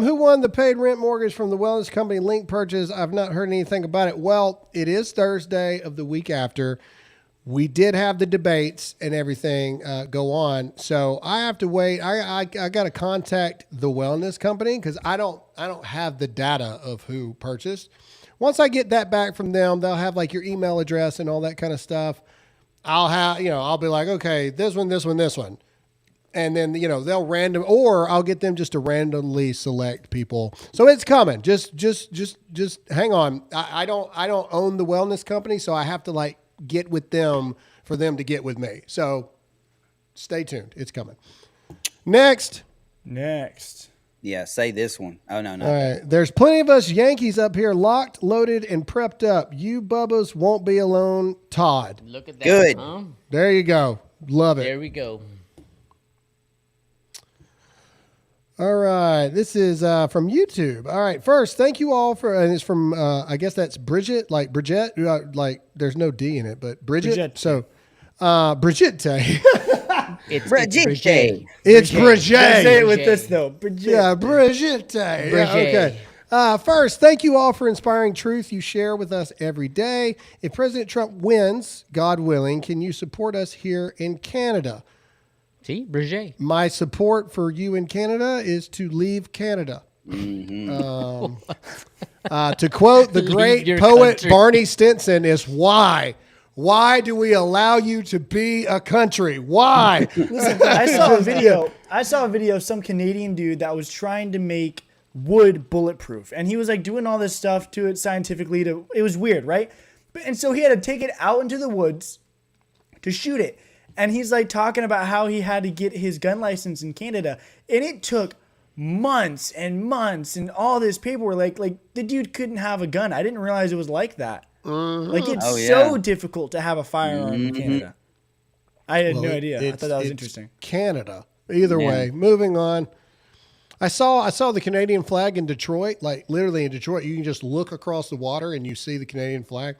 who won the paid rent mortgage from the wellness company Link purchase? I've not heard anything about it. Well, it is Thursday of the week after. We did have the debates and everything go on, so I have to wait. I got to contact the wellness company because I don't have the data of who purchased. Once I get that back from them, they'll have like your email address and all that kind of stuff. I'll be like, okay, this one. And then, they'll or I'll get them just to randomly select people. So it's coming. Just hang on. I don't own the wellness company, so I have to like get with them for them to get with me. So stay tuned. It's coming. Next. Yeah, say this one. Oh, no. All right. There's plenty of us Yankees up here locked, loaded, and prepped up. You bubbas won't be alone, Todd. Look at that. Good. Huh? There you go. Love it. There we go. All right. This is from YouTube. All right. First, thank you all for, and it's from, I guess that's Bridget, like Bridget, like there's no D in it, but Bridget. Bridget. So, Brigitte. It's Brigitte. It's Bridget. Say it with this though. Bridget. Yeah, Brigitte. Yeah, okay. First, thank you all for inspiring truth you share with us every day. If President Trump wins, God willing, can you support us here in Canada? See, Brigitte. My support for you in Canada is to leave Canada. Mm-hmm. To quote the Leave great your poet country. Barney Stinson is why? Why do we allow you to be a country? Why? Listen, I saw a video of some Canadian dude that was trying to make wood bulletproof, and he was like doing all this stuff to it scientifically. It was weird, right? And so he had to take it out into the woods to shoot it. And he's like talking about how he had to get his gun license in Canada, and it took months and months and all this paperwork. Like the dude couldn't have a gun. I didn't realize it was like that. Like it's Oh, yeah. so difficult to have a firearm in Canada. I had no idea. I thought that was it's interesting. Canada. Either way, moving on. I saw the Canadian flag in Detroit, like literally in Detroit. You can just look across the water and you see the Canadian flag.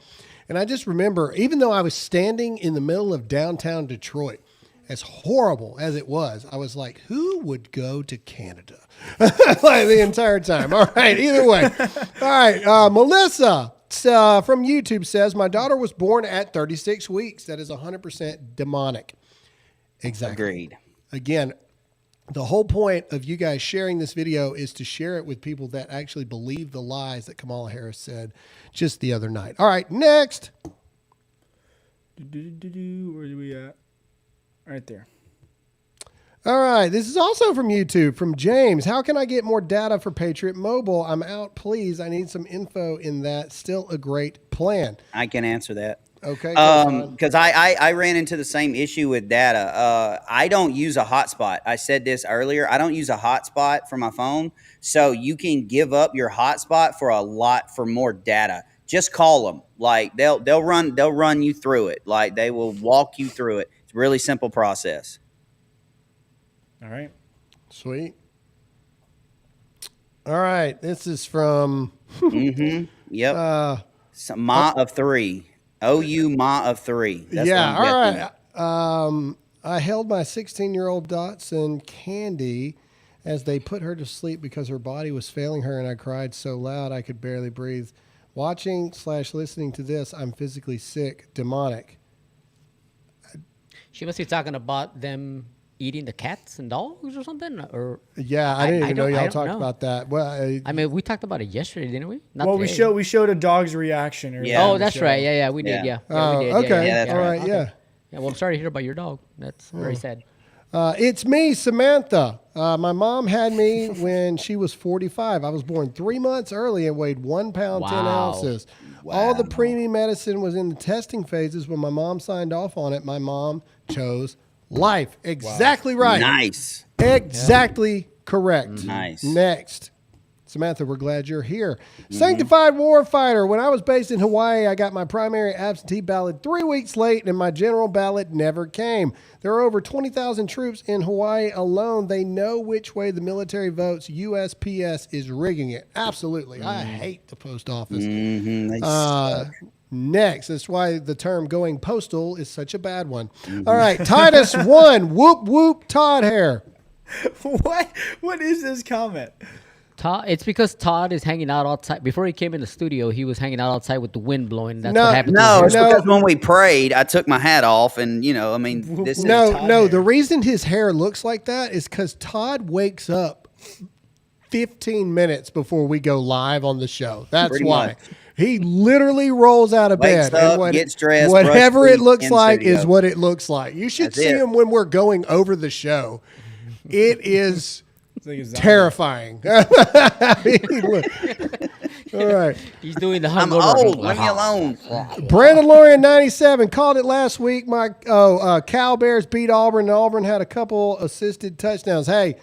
And I just remember, even though I was standing in the middle of downtown Detroit, as horrible as it was, I was like, who would go to Canada? Like the entire time. All right, either way. All right, Melissa from YouTube says, my daughter was born at 36 weeks. That is 100% demonic. Exactly. Agreed. Again, the whole point of you guys sharing this video is to share it with people that actually believe the lies that Kamala Harris said just the other night. All right, next. Where are we at? Right there. All right, this is also from YouTube, from James. How can I get more data for Patriot Mobile? I'm out, please. I need some info in that. Still a great plan. I can answer that. Okay. Because I ran into the same issue with data. I don't use a hotspot. I said this earlier. I don't use a hotspot for my phone. So you can give up your hotspot for more data. Just call them. Like they'll run you through it. Like they will walk you through it. It's a really simple process. All right. Sweet. All right. This is from Yep. Ma of 3. OU Ma of 3. That's yeah. what I'm All guessing. right. I held my 16-year-old Dotson Candy as they put her to sleep because her body was failing her, and I cried so loud I could barely breathe. Watching/listening to this, I'm physically sick, demonic. She must be talking about them eating the cats and dogs or something? Or Yeah, I didn't even know don't- y'all don't talked know. about that. Well, I mean, we talked about it yesterday, didn't we? Not Well, today. we showed a dog's reaction. Earlier Yeah. in Oh, the that's show. right. Yeah, we did. Yeah. Yeah, we did. okay. Yeah, that's All right. Okay. Yeah. Yeah, well, I'm sorry to hear about your dog. That's very sad. It's me, Samantha. My mom had me when she was 45. I was born 3 months early and weighed 1 pound, 10 Wow. ounces. All the preemie medicine was in the testing phases. When my mom signed off on it, my mom chose life. Exactly right. Nice. Exactly correct. Nice. Next. Samantha, we're glad you're here. Sanctified Warfighter. When I was based in Hawaii, I got my primary absentee ballot 3 weeks late, and my general ballot never came. There are over 20,000 troops in Hawaii alone. They know which way the military votes. USPS is rigging it. Absolutely. I hate the post office. They suck. Next. That's why the term going postal is such a bad one. All right. Titus 1. Whoop, whoop, Todd hair. What is this comment? Todd, it's because Todd is hanging out outside. Before he came in the studio, he was hanging out outside with the wind blowing. That's what happened. No, to it's him. because when we prayed, I took my hat off, and I mean, this is No. The reason his hair looks like that is because Todd wakes up 15 minutes before we go live on the show. That's Pretty why. much. He literally rolls out of Wakes bed. up, gets dressed, whatever brushes it looks in like studio. is what it looks like. You should That's see it. him when we're going over the show. It is terrifying. Look. All right. He's doing the I'm hungover. old. Leave me alone. Brandon Lorian 97 called it last week. My Cal Bears beat Auburn, and Auburn had a couple assisted touchdowns. Hey,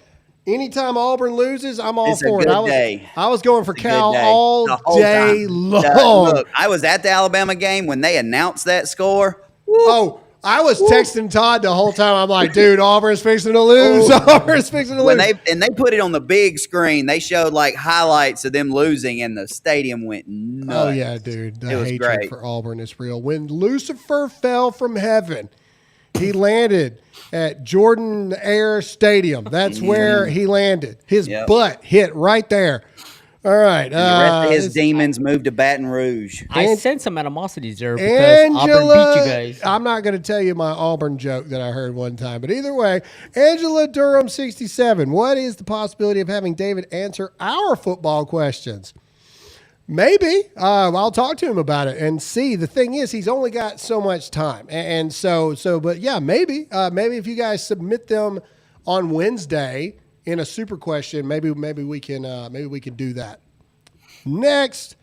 anytime Auburn loses, I'm all It's a for it. good day. I was going for It's a good Cal day. all The whole day time. long. Look, I was at the Alabama game when they announced that score. Oh, I was texting Todd the whole time. I'm like, dude, Auburn's fixing to lose. Auburn's fixing to When lose. they put it on the big screen, they showed like highlights of them losing, and the stadium went nuts. Oh, yeah, dude. The It was hatred great. for Auburn is real. When Lucifer fell from heaven, he landed at Jordan Air Stadium. That's where he landed. His butt hit right there. All right. And the rest of his demons moved to Baton Rouge. I sense some animosities there because Auburn beat you guys. I'm not going to tell you my Auburn joke that I heard one time, but either way, Angela Durham 67. What is the possibility of having David answer our football questions? Maybe. I'll talk to him about it and see. The thing is, he's only got so much time, and so. But yeah, maybe. Maybe if you guys submit them on Wednesday in a super question, maybe we can do that. Next.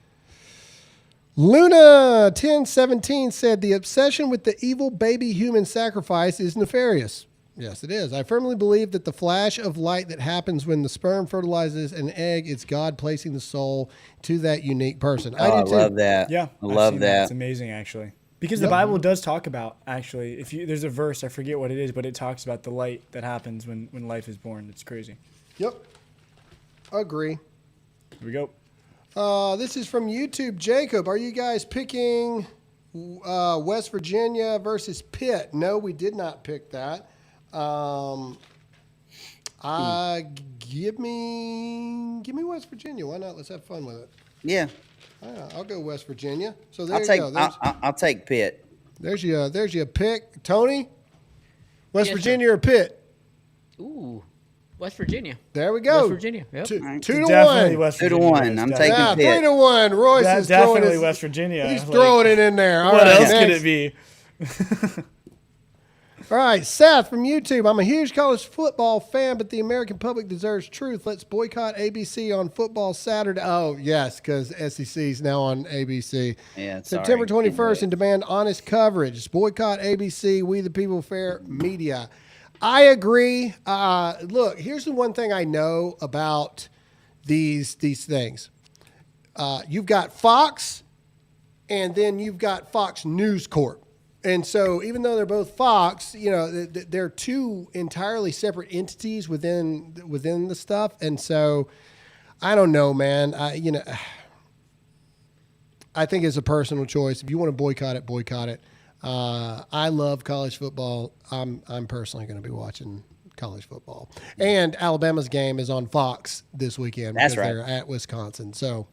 Luna 1017 said the obsession with the evil baby human sacrifice is nefarious. Yes, it is. I firmly believe that the flash of light that happens when the sperm fertilizes an egg is God placing the soul to that unique person. I do too. love that. Yeah, I I've love seen that. It's amazing, actually, because Yep. the Bible does talk about there's a verse, I forget what it is, but it talks about the light that happens when life is born. It's crazy. Yep. Agree. Here we go. This is from YouTube. Jacob, are you guys picking West Virginia versus Pitt? No, we did not pick that. Give me West Virginia. Why not? Let's have fun with it. Yeah, I'll go West Virginia. So there I'll you take. go. I'll take Pitt. There's your pick, Tony. West Yes, Virginia or Pitt? Ooh, West Virginia. There we go. West Virginia. Yep. Two It's to definitely one. West 2 to Virginia. 1. I'm taking Yeah, Pitt. 3-1. Royce is throwing Definitely his, West Virginia. He's Like, throwing it in there. All What right, else could next. it be? All right, Seth from YouTube. I'm a huge college football fan, but the American public deserves truth. Let's boycott ABC on football Saturday. Oh, yes, because SEC is now on ABC. Yeah, September sorry. 21st and demand honest coverage. Boycott ABC, We the People Fair Media. I agree. Look, here's the one thing I know about these things. You've got Fox, and then you've got Fox News Corp. And so even though they're both Fox, they're two entirely separate entities within the stuff. And so I don't know, man. I think it's a personal choice. If you want to boycott it, boycott it. I love college football. I'm personally going to be watching college football. And Alabama's game is on Fox this weekend That's because right. they're at Wisconsin. So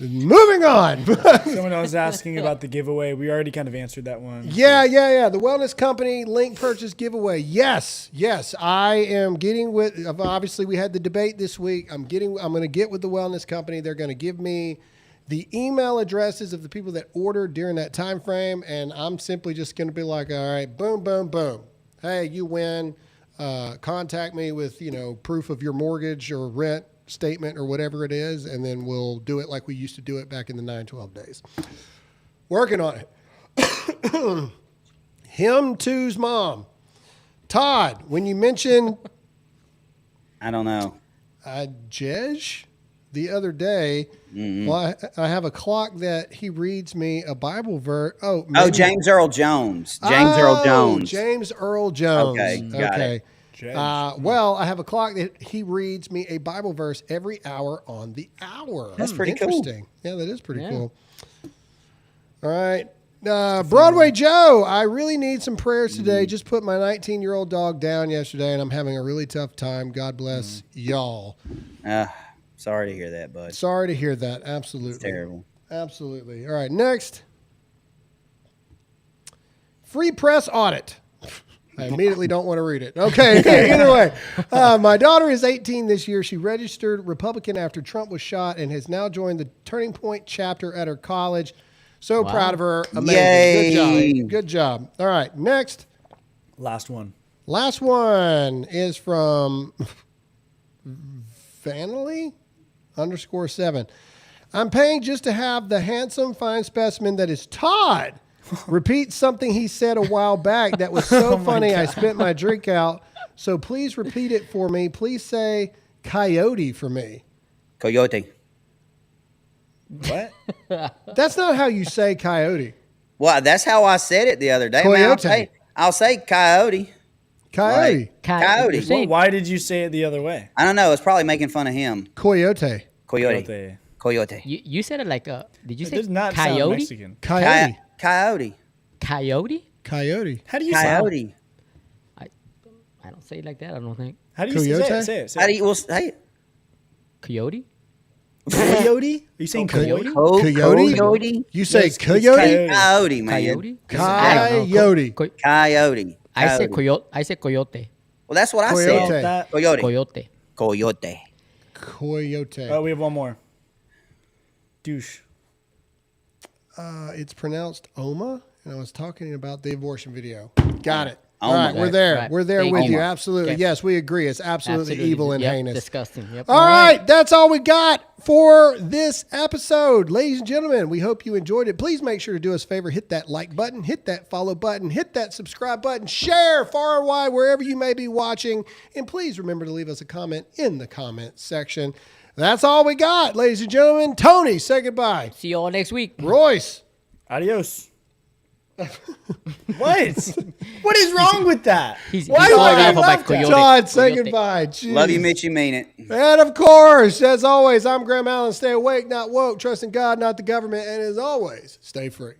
Moving on. Someone else asking about the giveaway. We already kind of answered that one. Yeah. The Wellness Company link purchase giveaway. Yes. I am getting with. Obviously, we had the debate this week. I'm going to get with the Wellness Company. They're going to give me the email addresses of the people that ordered during that time frame, and I'm simply just going to be like, all right, boom, boom, boom. Hey, you win. Contact me with proof of your mortgage or rent statement or whatever it is, and then we'll do it like we used to do it back in the 9-12 days. Working on it. Him too's mom. Todd, when you mentioned I don't know. Jej the other day, well, I have a clock that he reads me a Bible verse. Oh, James Earl Jones. James Earl Jones. Okay, got it. Well, I have a clock that he reads me a Bible verse every hour on the hour. That's pretty interesting. Yeah, that is pretty cool. All right. Broadway Joe, I really need some prayers today. Just put my 19-year-old dog down yesterday, and I'm having a really tough time. God bless y'all. Sorry to hear that, bud. Sorry to hear that. Absolutely. It's terrible. Absolutely. All right, next. Free press audit. I immediately don't want to read it. Okay, either way. My daughter is 18 this year. She registered Republican after Trump was shot and has now joined the Turning Point chapter at her college. So proud of her. Amazing. Yay. Good job. All right, next. Last one. Last one is from Vanley _7. I'm paying just to have the handsome, fine specimen that is Todd repeat something he said a while back that was so funny I spit my drink out. So please repeat it for me. Please say coyote for me. Coyote. What? That's not how you say coyote. Well, that's how I said it the other day. Coyote. Man, I'll say coyote. Coyote. Like, coyote. Well, why did you say it the other way? I don't know. It's probably making fun of him. Coyote. Coyote. You said it like did you say does not coyote? sound Mexican. Coyote. Coyote. Coyote? Coyote. How do you Coyote. I don't say it like that. I don't think. How do you say it? How do you say it? Coyote? Coyote? Are you saying coyote? Coyote? You say Yes, it's coyote? Coyote, man. Coyote? Coyote. Coyote. I say coyote. I say coyote. Well, that's what I said. Coyote. Coyote. Coyote. Coyote. Oh, we have one more. Douche. It's pronounced Oma, and I was talking about the abortion video. Got it. Oma. All right, we're there. Right. We're there Thank with you. you. Absolutely. Okay. Yes, we agree. It's absolutely evil and Yep, heinous. disgusting. Yep. All right, that's all we got for this episode. Ladies and gentlemen, we hope you enjoyed it. Please make sure to do us a favor. Hit that like button, hit that follow button, hit that subscribe button, share far and wide wherever you may be watching, and please remember to leave us a comment in the comment section. That's all we got, ladies and gentlemen. Tony, say goodbye. See you all next week. Royce. Adios. What? What is wrong with that? Why do I laugh? Todd, say goodbye. Jeez. Love you, Mitch. You mean it. And of course, as always, I'm Graham Allen. Stay awake, not woke. Trust in God, not the government. And as always, stay free.